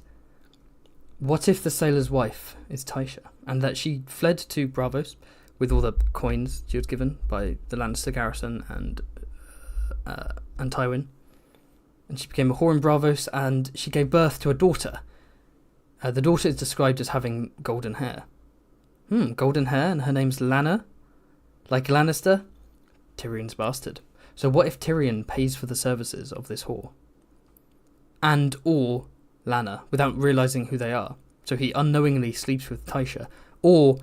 what if the Sailor's Wife is Tysha, and that she fled to Bravos with all the coins she was given by the Lannister garrison and Tywin, and she became a whore in Bravos, and she gave birth to a daughter. The daughter is described as having golden hair. Golden hair, and her name's Lana? Like Lannister? Tyrion's bastard. So what if Tyrion pays for the services of this whore? And or Lana, without realising who they are. So he unknowingly sleeps with Tysha, or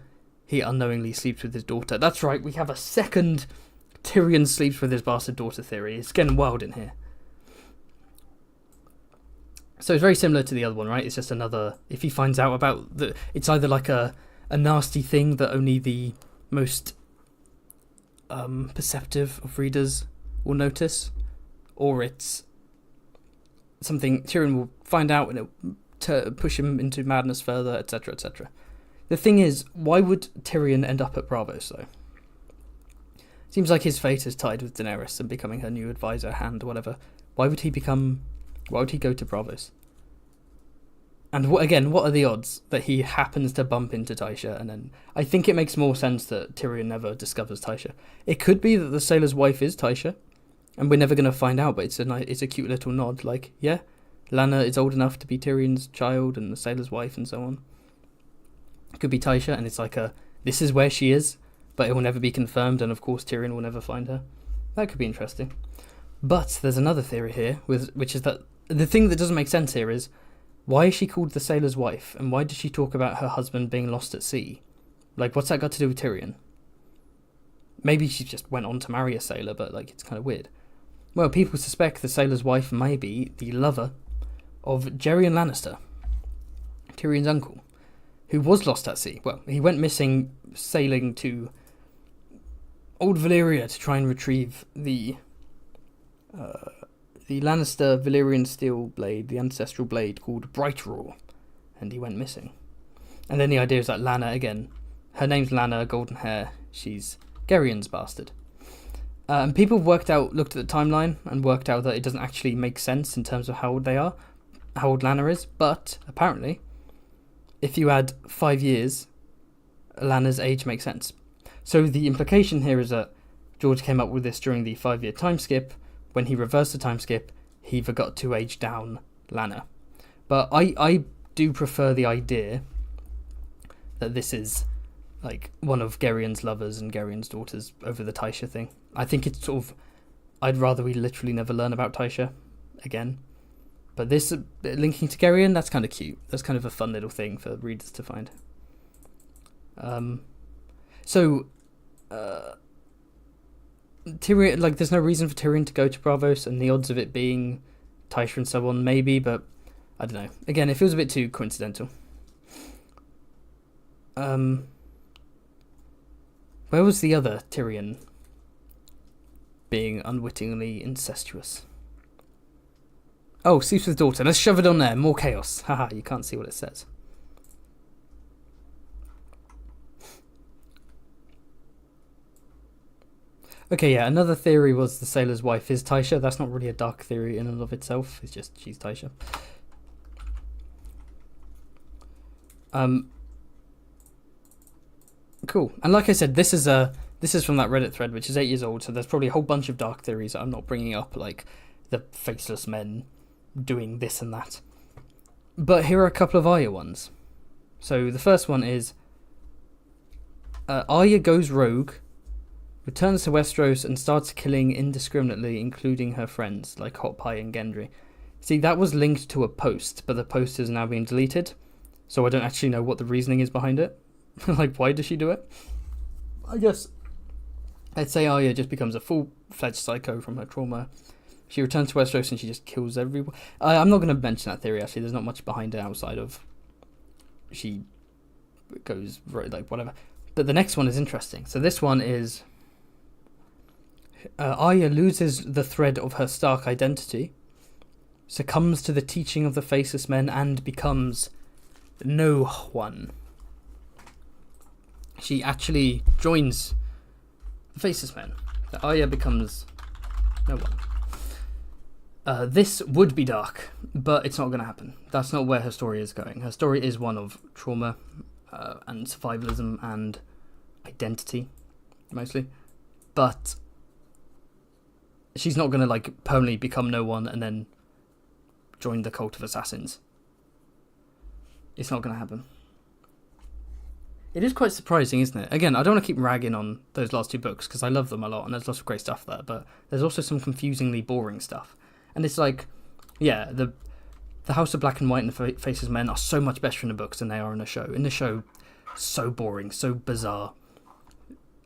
he unknowingly sleeps with his daughter. That's right, we have a second Tyrion sleeps with his bastard daughter theory. It's getting wild in here. So it's very similar to the other one, right? It's just another... If he finds out about... It's either like a nasty thing that only the most perceptive of readers will notice, or it's something Tyrion will find out and it'll push him into madness further, etc., etc. The thing is, why would Tyrion end up at Bravos, though? Seems like his fate is tied with Daenerys and becoming her new advisor, hand, whatever. Why would he go to Bravos? And what are the odds that he happens to bump into Tysha? And then I think it makes more sense that Tyrion never discovers Tysha. It could be that the Sailor's Wife is Tysha, and we're never going to find out, but it's a cute little nod. Like, yeah, Lana is old enough to be Tyrion's child and the Sailor's Wife and so on. It could be Tysha, and it's like this is where she is, but it will never be confirmed, and of course Tyrion will never find her. That could be interesting. But there's another theory here, which is that the thing that doesn't make sense here is, why is she called the sailor's wife, and why does she talk about her husband being lost at sea? Like, what's that got to do with Tyrion? Maybe she just went on to marry a sailor, but like, it's kind of weird. Well, people suspect the sailor's wife may be the lover of Geryon Lannister, Tyrion's uncle, who was lost at sea. Well, he went missing sailing to Old Valyria to try and retrieve the Lannister Valyrian steel blade, the ancestral blade called Brightroar, and he went missing. And then the idea is that Lana, again, her name's Lana, golden hair, she's Geryon's bastard. And people have looked at the timeline and worked out that it doesn't actually make sense in terms of how old they are, how old Lana is, but apparently, if you add 5 years, Lana's age makes sense. So the implication here is that George came up with this during the 5-year time skip. When he reversed the time skip, he forgot to age down Lana. But I do prefer the idea that this is like one of Geryon's lovers and Geryon's daughters over the Tysha thing. I think it's sort of, I'd rather we literally never learn about Tysha again. But this linking to Geryon, that's kind of cute. That's kind of a fun little thing for readers to find. Tyrion, like, there's no reason for Tyrion to go to Braavos, and the odds of it being Tysha and so on, maybe, but I don't know. Again, it feels a bit too coincidental. Where was the other Tyrion being unwittingly incestuous? Oh, sleeps with daughter. Let's shove it on there. More chaos. Haha, you can't see what it says. Okay, yeah, another theory was the sailor's wife is Tysha. That's not really a dark theory in and of itself. It's just she's Tysha. Cool. And like I said, this is from that Reddit thread, which is 8 years old, so there's probably a whole bunch of dark theories that I'm not bringing up, like the faceless men doing this and that. But here are a couple of Arya ones. So the first one is Arya goes rogue, returns to Westeros and starts killing indiscriminately, including her friends, like Hot Pie and Gendry. See, that was linked to a post, but the post is now being deleted, so I don't actually know what the reasoning is behind it. Like, why does she do it? I guess I'd say Arya just becomes a full-fledged psycho from her trauma. She returns to Westeros and she just kills everyone. I'm not going to mention that theory, actually. There's not much behind it outside of she goes, like, whatever. But the next one is interesting. So this one is Arya loses the thread of her Stark identity, succumbs to the teaching of the Faceless Men, and becomes no one. She actually joins the Faceless Men. The Arya becomes no one. This would be dark, but it's not going to happen. That's not where her story is going. Her story is one of trauma and survivalism and identity, mostly. But she's not going to, like, permanently become no one and then join the cult of assassins. It's not going to happen. It is quite surprising, isn't it? Again, I don't want to keep ragging on those last two books because I love them a lot and there's lots of great stuff there, but there's also some confusingly boring stuff. And it's like, yeah, the House of Black and White and the Faceless Men are so much better in the books than they are in the show. In the show, so boring, so bizarre.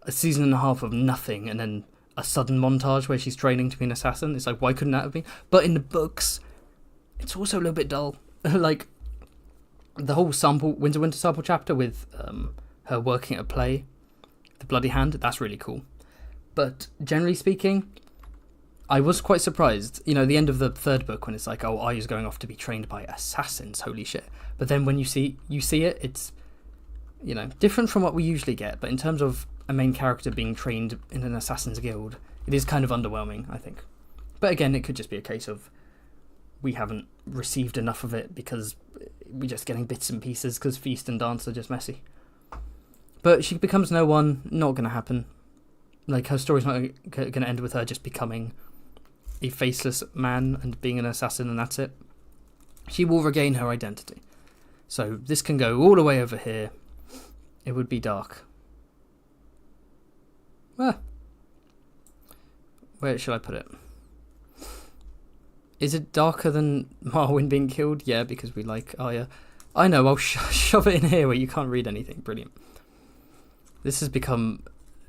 A season and a half of nothing and then a sudden montage where she's training to be an assassin. It's like, why couldn't that have been? But in the books, it's also a little bit dull. Like, the whole Winter sample chapter with her working at a play, The Bloody Hand, that's really cool. But generally speaking, I was quite surprised. You know, the end of the third book when it's like, oh, Arya's going off to be trained by assassins, holy shit. But then when you see it, it's, you know, different from what we usually get. But in terms of a main character being trained in an assassin's guild, it is kind of underwhelming, I think. But again, it could just be a case of we haven't received enough of it because we're just getting bits and pieces because Feast and Dance are just messy. But she becomes no one, not going to happen. Like, her story's not going to end with her just becoming a faceless man and being an assassin and that's it. She will regain her identity. So this can go all the way over here. It would be dark. Where should I put it? Is it darker than Marwyn being killed? Yeah, because we like Arya. I know, I'll shove it in here where you can't read anything. Brilliant. This has become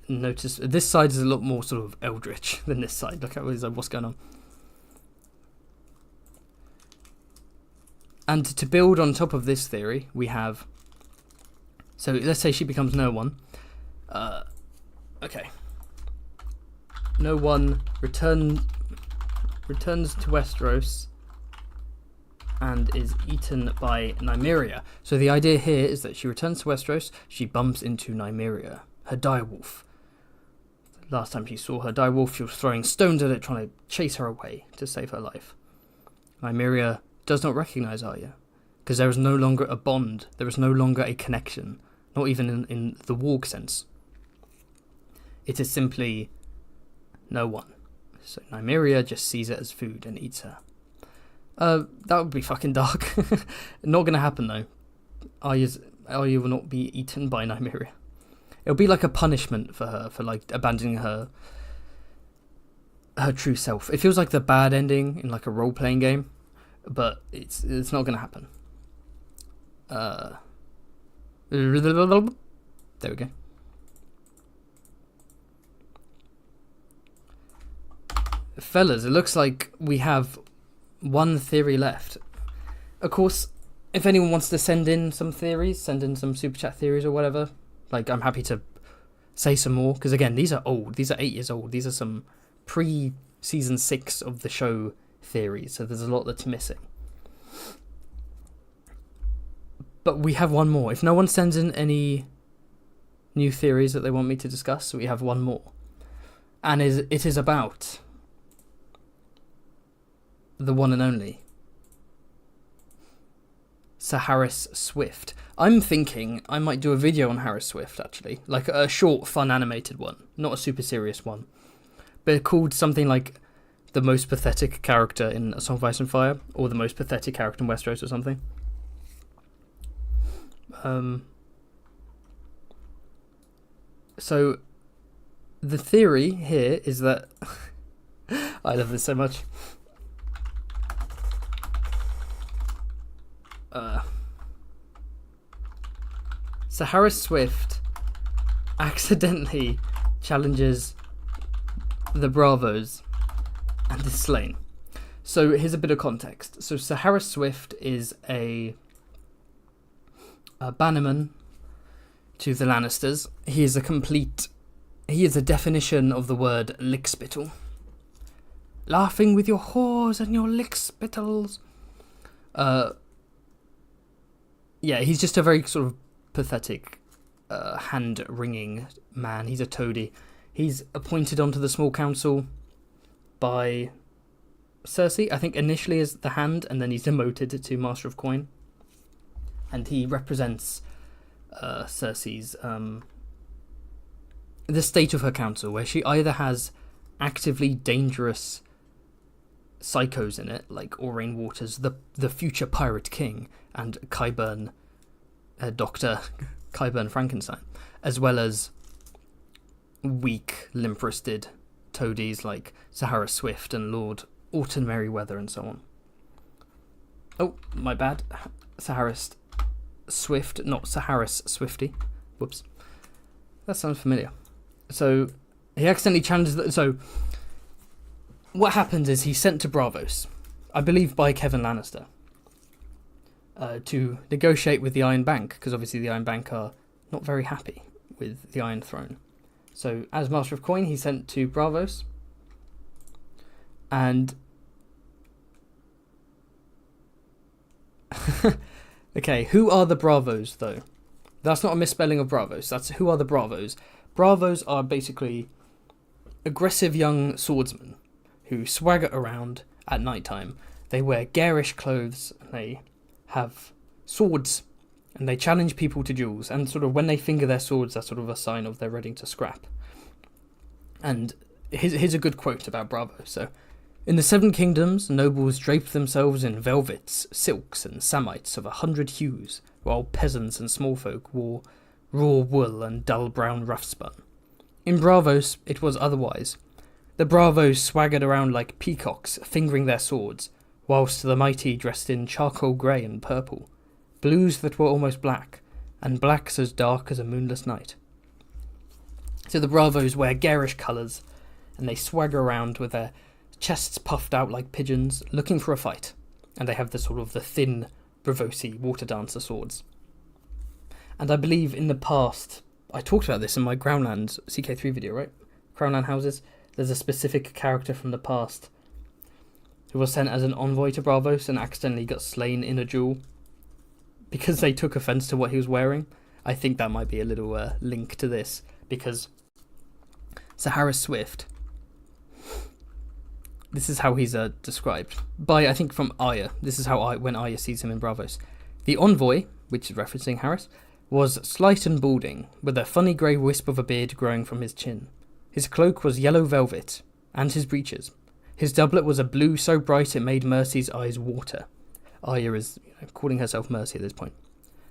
noticed. This side is a lot more sort of eldritch than this side. Look at what's going on. And to build on top of this theory, we have... So let's say she becomes no one. Okay. No one returns to Westeros and is eaten by Nymeria. So the idea here is that she returns to Westeros, she bumps into Nymeria, her direwolf. Last time she saw her direwolf, she was throwing stones at it, trying to chase her away to save her life. Nymeria does not recognize Arya, because there is no longer a bond, there is no longer a connection, not even in the warg sense. It is simply no one. So Nymeria just sees it as food and eats her. That would be fucking dark. Not gonna happen though. Arya will not be eaten by Nymeria. It'll be like a punishment for her for like abandoning her true self. It feels like the bad ending in like a role-playing game, but it's not gonna happen. There we go. Fellas, it looks like we have one theory left. Of course, if anyone wants to send in some theories, send in some super chat theories or whatever, like I'm happy to say some more, because again, these are old. These are 8 years old. These are some pre-season 6 of the show theories, so there's a lot that's missing. But we have one more. If no one sends in any new theories that they want me to discuss, we have one more. And it is about the one and only Sir Harys Swift. I'm thinking I might do a video on Harys Swift, actually. Like a short, fun, animated one. Not a super serious one. But called something like the most pathetic character in A Song of Ice and Fire, or the most pathetic character in Westeros or something. So the theory here is that... I love this so much. So Harys Swift accidentally challenges the Bravos and is slain. So here's a bit of context. So Sir Harys Swift is a bannerman to the Lannisters. He is a definition of the word lickspittle. Laughing with your whores and your lickspittles. Yeah, he's just a very sort of pathetic, hand-wringing man. He's a toady. He's appointed onto the small council by Cersei, I think initially as the hand, and then he's demoted to Master of Coin. And he represents Cersei's, the state of her council, where she either has actively dangerous psychos in it, like Aurane Waters, the future pirate king, and Qyburn, Dr. Qyburn Frankenstein, as well as weak, limp-wristed toadies like Sir Harys Swift and Lord Autumn Merryweather and so on. Oh, my bad. Sir Harys Swift, not Sir Harys Swifty. Whoops. That sounds familiar. So, he accidentally challenges... So, what happens is he's sent to Bravos, I believe by Kevin Lannister, to negotiate with the Iron Bank, because obviously the Iron Bank are not very happy with the Iron Throne. So, as Master of Coin, he's sent to Bravos, and... Okay, who are the Bravos, though? That's not a misspelling of Bravos, that's who are the Bravos. Bravos are basically aggressive young swordsmen who swagger around at night time. They wear garish clothes, and they have swords, and they challenge people to duels, and sort of when they finger their swords, that's sort of a sign of they're ready to scrap. And here's a good quote about Bravo. So, in the Seven Kingdoms, nobles draped themselves in velvets, silks, and samites of 100 hues, while peasants and small folk wore raw wool and dull brown rough spun. In Braavos, it was otherwise. The Bravos swaggered around like peacocks, fingering their swords, whilst the mighty dressed in charcoal grey and purple, blues that were almost black, and blacks as dark as a moonless night. So the Bravos wear garish colours, and they swagger around with their chests puffed out like pigeons, looking for a fight, and they have the sort of the thin, bravosy water dancer swords. And I believe in the past, I talked about this in my Crownland CK3 video, right? Crownland houses. There's a specific character from the past who was sent as an envoy to Braavos and accidentally got slain in a duel because they took offence to what he was wearing. I think that might be a little link to this, because Saharis Swift, this is how he's described by, I think, from Arya. This is how when Arya sees him in Braavos. The envoy, which is referencing Harris, was slight and balding, with a funny grey wisp of a beard growing from his chin. His cloak was yellow velvet, and his breeches. His doublet was a blue so bright it made Mercy's eyes water. Arya is calling herself Mercy at this point.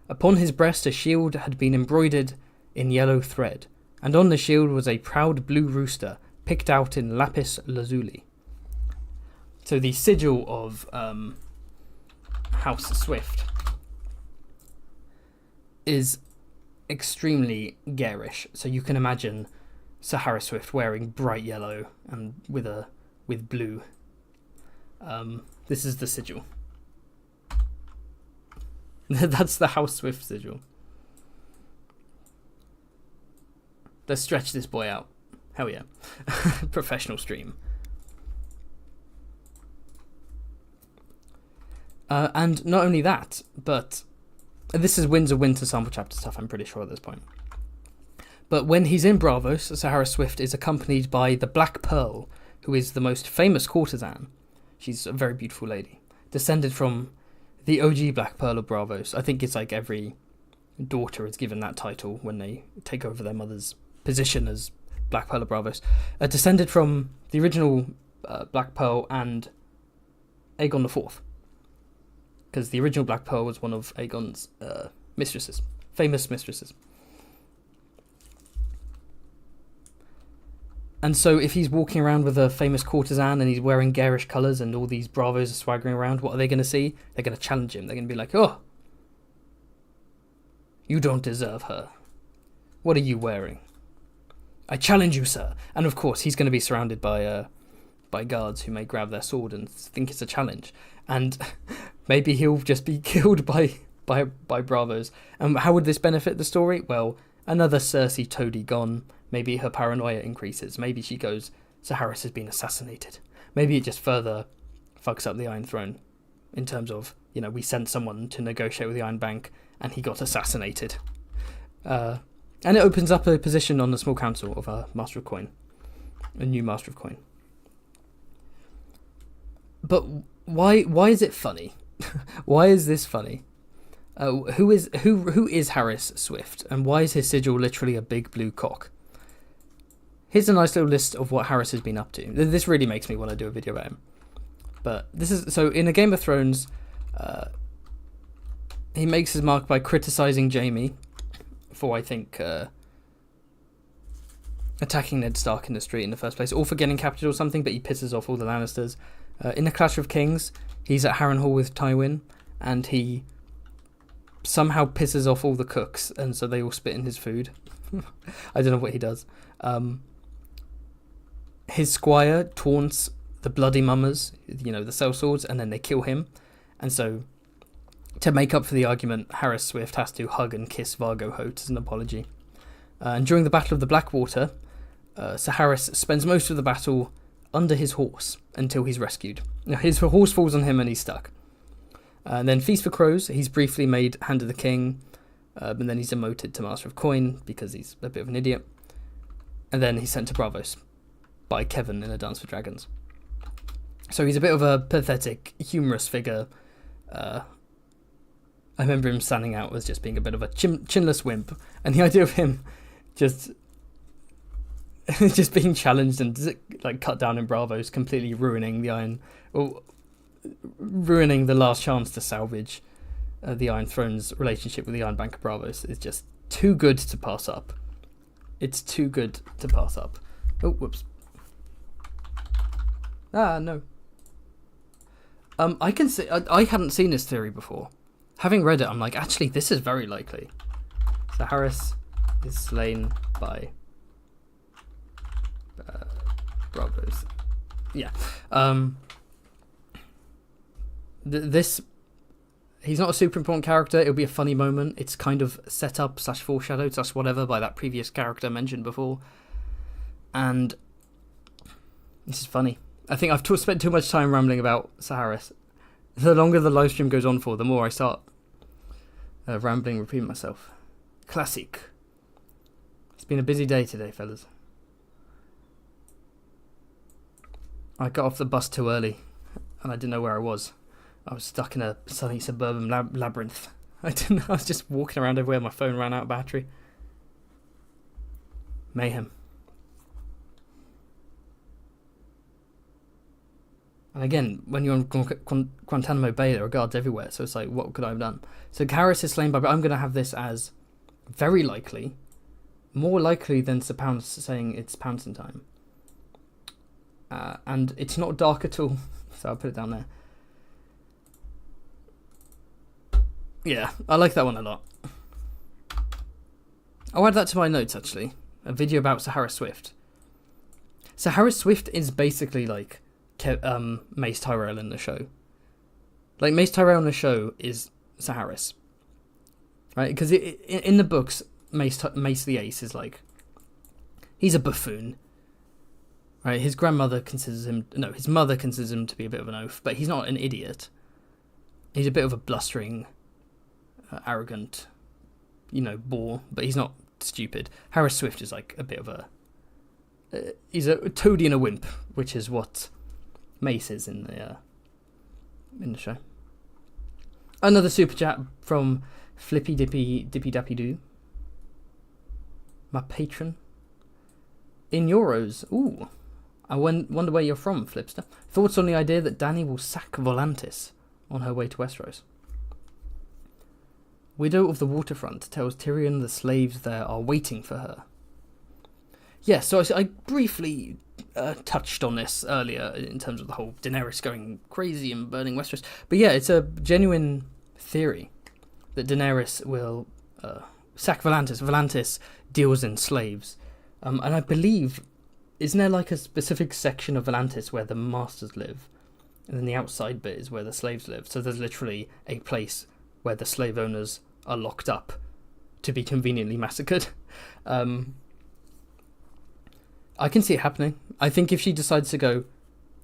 Upon his breast a shield had been embroidered in yellow thread, and on the shield was a proud blue rooster picked out in lapis lazuli. So the sigil of House Swift is extremely garish. So you can imagine Sahara Swift wearing bright yellow and with blue. This is the sigil. That's the House Swift sigil. Let's stretch this boy out. Hell yeah. Professional stream. And not only that, but this is Winds of Winter sample chapter stuff, I'm pretty sure at this point. But when he's in Braavos, Sahara Swift is accompanied by the Black Pearl, who is the most famous courtesan. She's a very beautiful lady, descended from the OG Black Pearl of Braavos. I think it's like every daughter is given that title when they take over their mother's position as Black Pearl of Braavos. Descended from the original Black Pearl and Aegon IV. Because the original Black Pearl was one of Aegon's mistresses, famous mistresses. And so if he's walking around with a famous courtesan and he's wearing garish colours and all these Bravos are swaggering around, what are they going to see? They're going to challenge him. They're going to be like, oh, you don't deserve her. What are you wearing? I challenge you, sir. And of course, he's going to be surrounded by guards who may grab their sword and think it's a challenge. And maybe he'll just be killed by Bravos. And how would this benefit the story? Well, another Cersei toady gone. Maybe her paranoia increases. Maybe she goes, Saharis has been assassinated. Maybe it just further fucks up the Iron Throne in terms of, we sent someone to negotiate with the Iron Bank and he got assassinated. And it opens up a position on the small council of a Master of Coin. A new Master of Coin. But why is it funny? Why is this funny? Who is Harris Swift, and why is his sigil literally a big blue cock? Here's a nice little list of what Harris has been up to. This really makes me want to do a video about him. But this is so in a Game of Thrones, he makes his mark by criticizing Jaime for, I think, attacking Ned Stark in the street in the first place, or for getting captured or something. But he pisses off all the Lannisters. In the Clash of Kings, he's at Harrenhal with Tywin, and he somehow pisses off all the cooks, and so they all spit in his food. I don't know what he does. His squire taunts the bloody mummers, the sellswords, and then they kill him. And so, to make up for the argument, Harris Swift has to hug and kiss Vargo Hoat as an apology. And during the Battle of the Blackwater, Sir Harris spends most of the battle under his horse until he's rescued. Now, his horse falls on him and he's stuck. And then Feast for Crows, he's briefly made Hand of the King, but then he's demoted to Master of Coin because he's a bit of an idiot. And then he's sent to Braavos by Kevin in A Dance for Dragons. So he's a bit of a pathetic, humorous figure. I remember him standing out as just being a bit of a chinless wimp. And the idea of him just being challenged and cut down in Braavos, completely ruining the Iron... Or ruining the last chance to salvage the Iron Throne's relationship with the Iron Bank of Braavos is just too good to pass up. It's too good to pass up. Oh, whoops. Ah, no. I can see. I hadn't seen this theory before. Having read it, I'm like, actually, this is very likely. So Harris is slain by Bravos. Yeah. This. He's not a super important character. It'll be a funny moment. It's kind of set up / foreshadowed / whatever by that previous character mentioned before. And this is funny. I think I've spent too much time rambling about Saharis. The longer the live stream goes on for, the more I start rambling, repeating myself. Classic. It's been a busy day today, fellas. I got off the bus too early, and I didn't know where I was. I was stuck in a sunny suburban labyrinth. I didn't know. I was just walking around everywhere. My phone ran out of battery. Mayhem. And again, when you're on Guantanamo Bay, there are guards everywhere. So it's like, what could I have done? So Harris is slain by... I'm going to have this as very likely. More likely than Sir Pounce saying it's pouncing time. And it's not dark at all. So I'll put it down there. Yeah, I like that one a lot. I'll add that to my notes, actually. A video about Sahara Swift. Sahara Swift is basically like Mace Tyrell in the show. Like, Mace Tyrell in the show is Saharis. Right? Because in the books, Mace the Ace is like... He's a buffoon. Right? His grandmother considers him... No, his mother considers him to be a bit of an oaf. But he's not an idiot. He's a bit of a blustering... arrogant, bore, but he's not stupid. Harris Swift is like a bit of a... he's a toady and a wimp, which is what Mace is in the show. Another super chat from Flippy Dippy Dappy Doo. My patron. In euros. Ooh. I wonder where you're from, Flipster. Thoughts on the idea that Dany will sack Volantis on her way to Westeros? Widow of the Waterfront tells Tyrion the slaves there are waiting for her. Yeah, so I briefly touched on this earlier in terms of the whole Daenerys going crazy and burning Westeros. But yeah, it's a genuine theory that Daenerys will sack Volantis. Volantis deals in slaves. And I believe, isn't there like a specific section of Volantis where the masters live? And then the outside bit is where the slaves live. So there's literally a place where the slave owners are locked up to be conveniently massacred. I can see it happening. I think if she decides to go,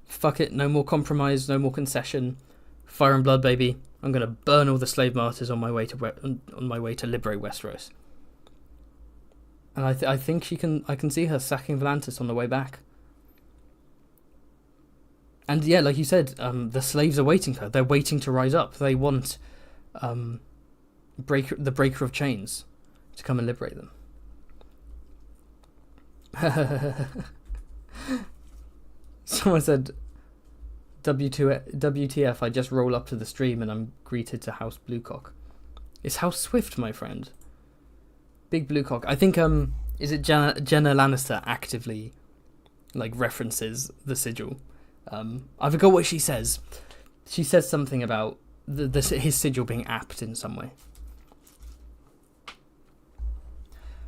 fuck it, no more compromise, no more concession, fire and blood, baby, I'm going to burn all the slave martyrs on my way to liberate Westeros. And I think I can see her sacking Volantis on the way back. And yeah, like you said, the slaves are waiting for her. They're waiting to rise up. They want the breaker of chains to come and liberate them. Someone said, WTF, I just roll up to the stream and I'm greeted to House Bluecock. It's House Swift, my friend. Big Bluecock. I think, is it Jenna Lannister actively, like, references the sigil? I forgot what she says. She says something about his sigil being apt in some way.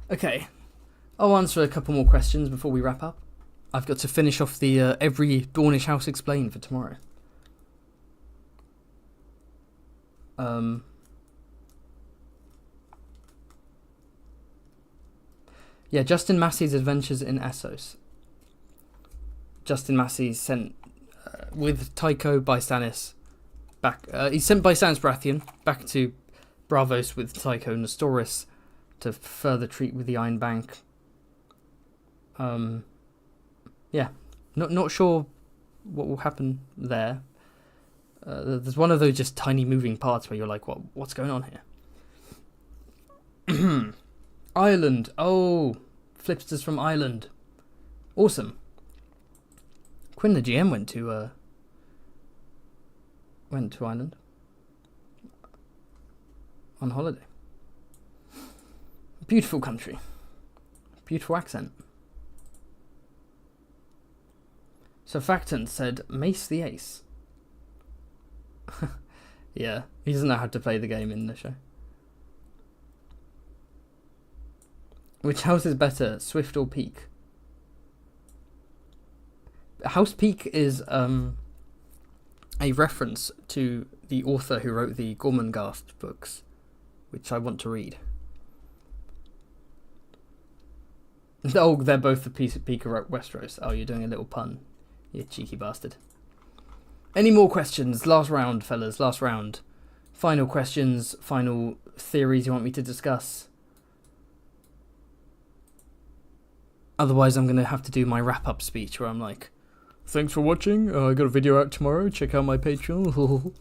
Okay. I'll answer a couple more questions before we wrap up. I've got to finish off the every Dornish House Explained for tomorrow. Yeah, Justin Massey's Adventures in Essos. Justin Massey sent with Tycho by Stannis back. He's sent by Stannis Baratheon back to Bravos with Tycho Nestoris to further treat with the Iron Bank. Yeah, not sure what will happen there. There's one of those just tiny moving parts where you're like, what's going on here? Ireland. Oh, Flipsters from Ireland. Awesome. Quinn the GM went to Ireland on holiday. Beautiful country. Beautiful accent. So Facton said, Mace the Ace. Yeah, he doesn't know how to play the game in the show. Which house is better, Swift or Peak? House Peak is a reference to the author who wrote the Gormenghast books, which I want to read. Oh, they're both the Peak of Westeros. Oh, you're doing a little pun, you cheeky bastard. Any more questions? Last round, fellas, last round. Final questions, final theories you want me to discuss? Otherwise, I'm going to have to do my wrap-up speech where I'm like, thanks for watching, I got a video out tomorrow, check out my Patreon.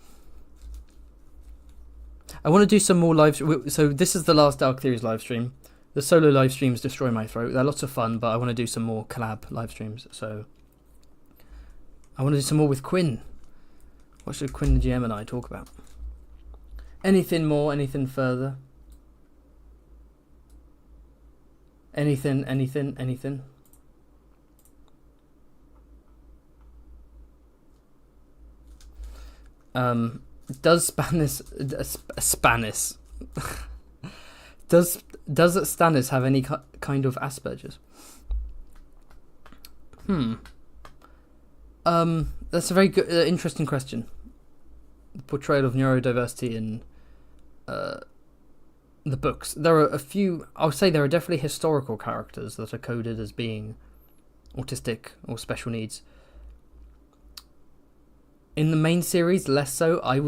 I want to do some more live... So this is the last Dark Theories live stream. The solo live streams destroy my throat. They're lots of fun, but I want to do some more collab live streams. So I want to do some more with Quinn. What should Quinn, the GM, and I talk about? Anything more? Anything further? Anything? Does Stannis does Stannis have any kind of Asperger's? That's a very good, interesting question. The portrayal of neurodiversity in the books. There are a few. I'll say there are definitely historical characters that are coded as being autistic or special needs. In the main series, less so. I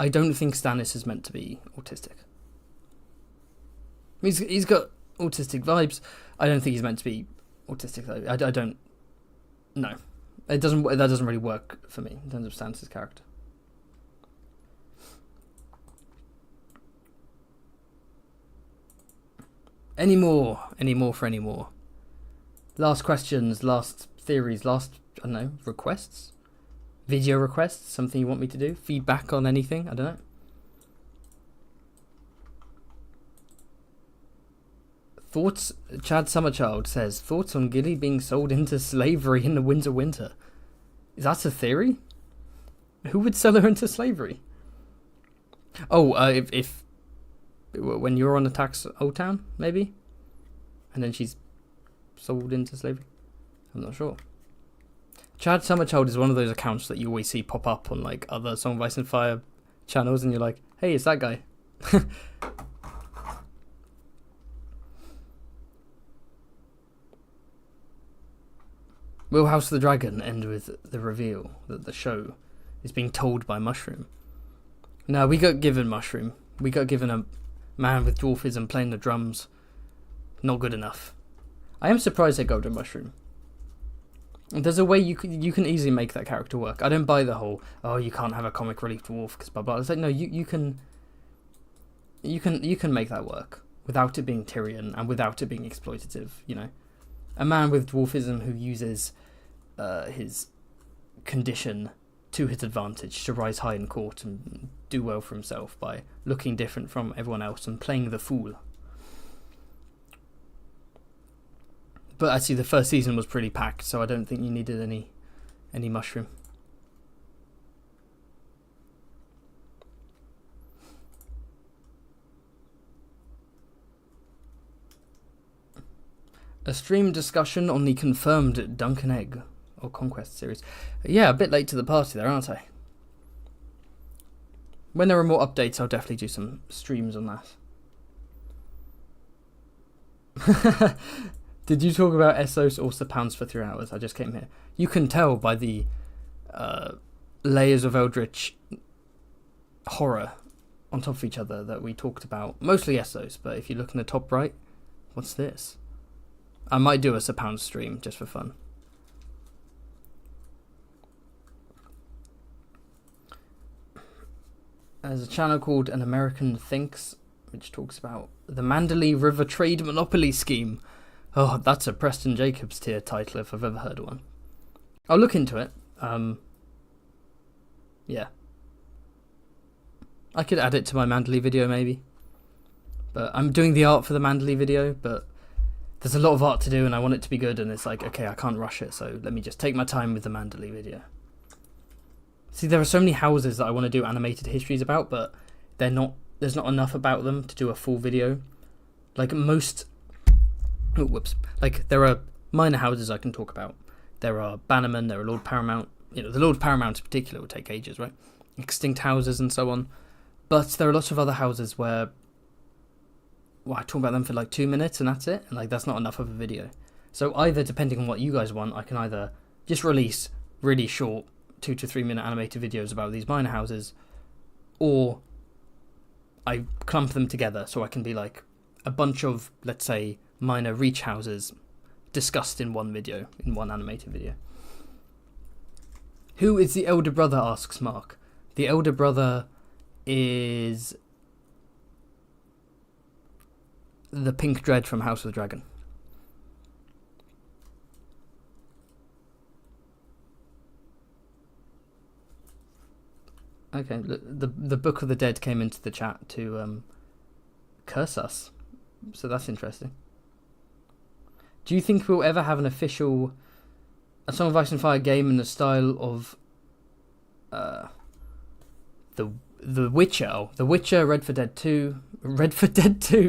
don't think Stannis is meant to be autistic. He's got autistic vibes. I don't think he's meant to be autistic though. I don't. No, that doesn't really work for me in terms of Stannis' character. Any more for any more? Last questions, last theories, last, I don't know, requests? Video requests? Something you want me to do? Feedback on anything? I don't know. Thoughts? Chad Summerchild says, thoughts on Gilly being sold into slavery in the Winter? Is that a theory? Who would sell her into slavery? Oh, if when you're on attacks Old Town, maybe? And then she's sold into slavery? I'm not sure. Chad Summerchild is one of those accounts that you always see pop up on like other Song of Ice and Fire channels, and you're like, hey, it's that guy. Will House of the Dragon end with the reveal that the show is being told by Mushroom? No, we got given Mushroom. We got given a man with dwarfism playing the drums. Not good enough. I am surprised they got a Mushroom. There's a way you can easily make that character work. I don't buy the whole, oh, you can't have a comic relief dwarf because blah blah. It's like, no, you can make that work without it being Tyrion and without it being exploitative. You know, a man with dwarfism who uses his condition to his advantage to rise high in court and do well for himself by looking different from everyone else and playing the fool. But actually, the first season was pretty packed, so I don't think you needed any Mushroom. A stream discussion on the confirmed Duncan Egg or Conquest series. Yeah, a bit late to the party there, aren't I? When there are more updates, I'll definitely do some streams on that. Did you talk about Essos or Pounds for 3 hours? I just came here. You can tell by the layers of Eldritch horror on top of each other that we talked about mostly Essos, but if you look in the top right, what's this? I might do a Pounds stream just for fun. There's a channel called An American Thinks, which talks about the Mandalay River Trade Monopoly Scheme. Oh, that's a Preston Jacobs tier title if I've ever heard one. I'll look into it. Yeah. I could add it to my Mandalay video maybe. But I'm doing the art for the Mandalay video, but there's a lot of art to do and I want it to be good, and it's like, okay, I can't rush it, so let me just take my time with the Manderley video. See, there are so many houses that I want to do animated histories about, but there's not enough about them to do a full video. Like like there are minor houses I can talk about. There are Bannerman, there are Lord Paramount. You know, the Lord Paramount in particular would take ages, right? Extinct houses and so on. But there are lots of other houses where, well, I talk about them for like 2 minutes and that's it. And like, that's not enough of a video. So either, depending on what you guys want, I can either just release really short 2 to 3 minute animated videos about these minor houses, or I clump them together so I can be like a bunch of, let's say, minor reach houses discussed in one video, in one animated video. Who is the elder brother, asks Mark. The elder brother is the Pink Dread from House of the Dragon. Okay, the Book of the Dead came into the chat to curse us, so that's interesting. Do you think we'll ever have an official A Song of Ice and Fire game in the style of The Witcher? Oh, The Witcher, Red 4 Dead 2,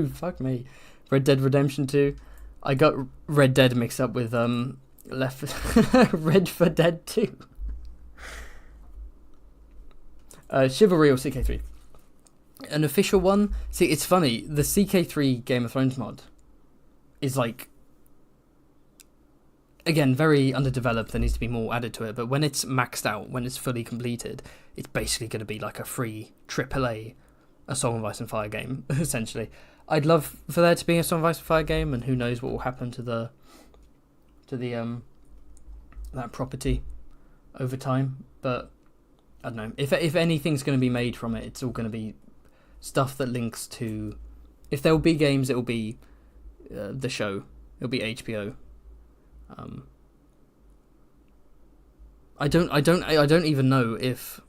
fuck me, Red Dead Redemption 2. I got Red Dead mixed up with Red 4 Dead 2. Chivalry or CK3. An official one? See, it's funny, the CK3 Game of Thrones mod is like, again, very underdeveloped. There needs to be more added to it, but when it's maxed out, when it's fully completed, it's basically going to be like a free AAA A Song of Ice and Fire game, essentially. I'd love for there to be a Song of Ice and Fire game, and who knows what will happen to the that property over time, but I don't know. If anything's going to be made from it, it's all going to be stuff that links to. If there will be games, it will be the show. It'll be HBO. I don't even know if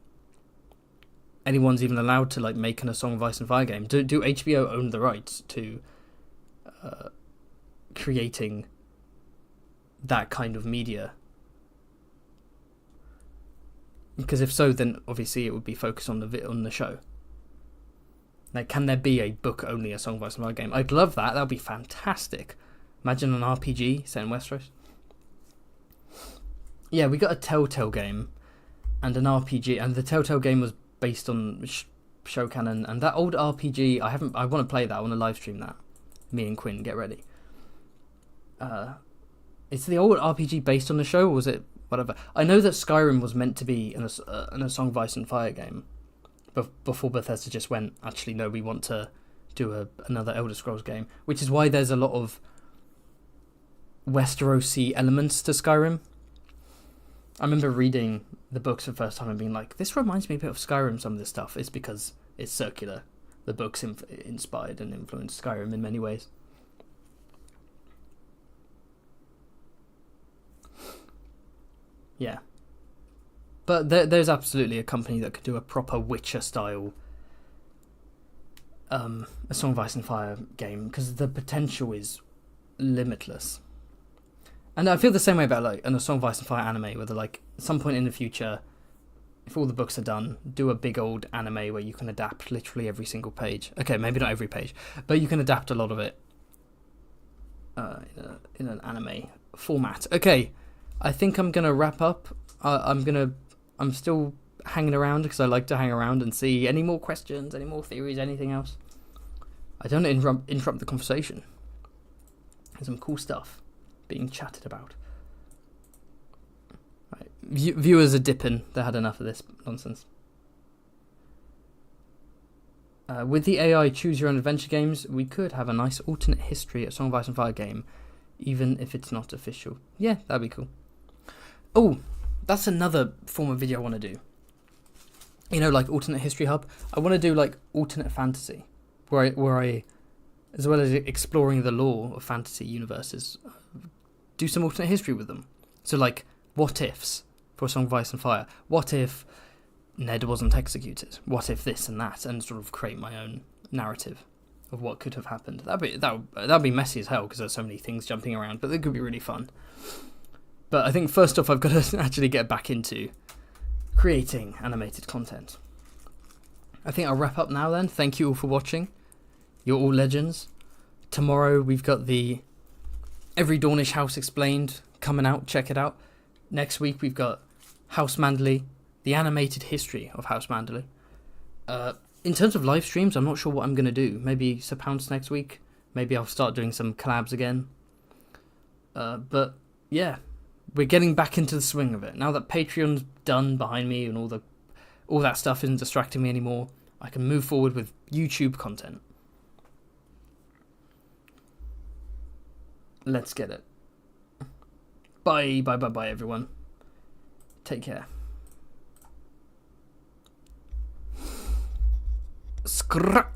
anyone's even allowed to like make a Song of Ice and Fire game. Do HBO own the rights to creating that kind of media? Because if so, then obviously it would be focused on the show. Like, can there be a book only A Song of Ice and Fire game? I'd love that. That would be fantastic. Imagine an RPG set in Westeros. Yeah, we got a Telltale game and an RPG, and the Telltale game was based on show canon, and that old RPG, I want to play that. I want to live stream that. Me and Quinn, get ready. Is the old RPG based on the show, or was it whatever? I know that Skyrim was meant to be in a Song of Ice and Fire game, but before Bethesda just went, actually no, we want to do another Elder Scrolls game, which is why there's a lot of Westerosi elements to Skyrim. I remember reading the books for the first time and being like, this reminds me a bit of Skyrim, some of this stuff. It's because it's circular. The books inspired and influenced Skyrim in many ways. Yeah. But there's absolutely a company that could do a proper Witcher-style A Song of Ice and Fire game, because the potential is limitless. And I feel the same way about like A Song of Ice and Fire anime, where they're like, at some point in the future, if all the books are done, do a big old anime where you can adapt literally every single page. Okay, maybe not every page, but you can adapt a lot of it in an anime format. Okay, I think I'm gonna wrap up. I'm still hanging around because I like to hang around and see any more questions, any more theories, anything else. I don't interrupt the conversation. There's some cool stuff being chatted about. Right. Viewers are dipping. They had enough of this nonsense. With the AI choose your own adventure games, we could have a nice alternate history at Song of Ice and Fire game, even if it's not official. Yeah, that'd be cool. Oh, that's another form of video I want to do. You know, like alternate history hub. I want to do like alternate fantasy, where I, as well as exploring the lore of fantasy universes, do some alternate history with them. So like, what ifs for Song of Ice and Fire? What if Ned wasn't executed? What if this and that? And sort of create my own narrative of what could have happened. That'd be messy as hell because there's so many things jumping around, but it could be really fun. But I think first off, I've got to actually get back into creating animated content. I think I'll wrap up now then. Thank you all for watching. You're all legends. Tomorrow we've got the Every Dornish House Explained coming out. Check it out. Next week we've got House Manderley, the animated history of House Manderley. In terms of live streams, I'm not sure what I'm going to do. Maybe Sir Pounce next week. Maybe I'll start doing some collabs again. But yeah, we're getting back into the swing of it. Now that Patreon's done behind me and all that stuff isn't distracting me anymore, I can move forward with YouTube content. Let's get it. Bye everyone. Take care. Scrap.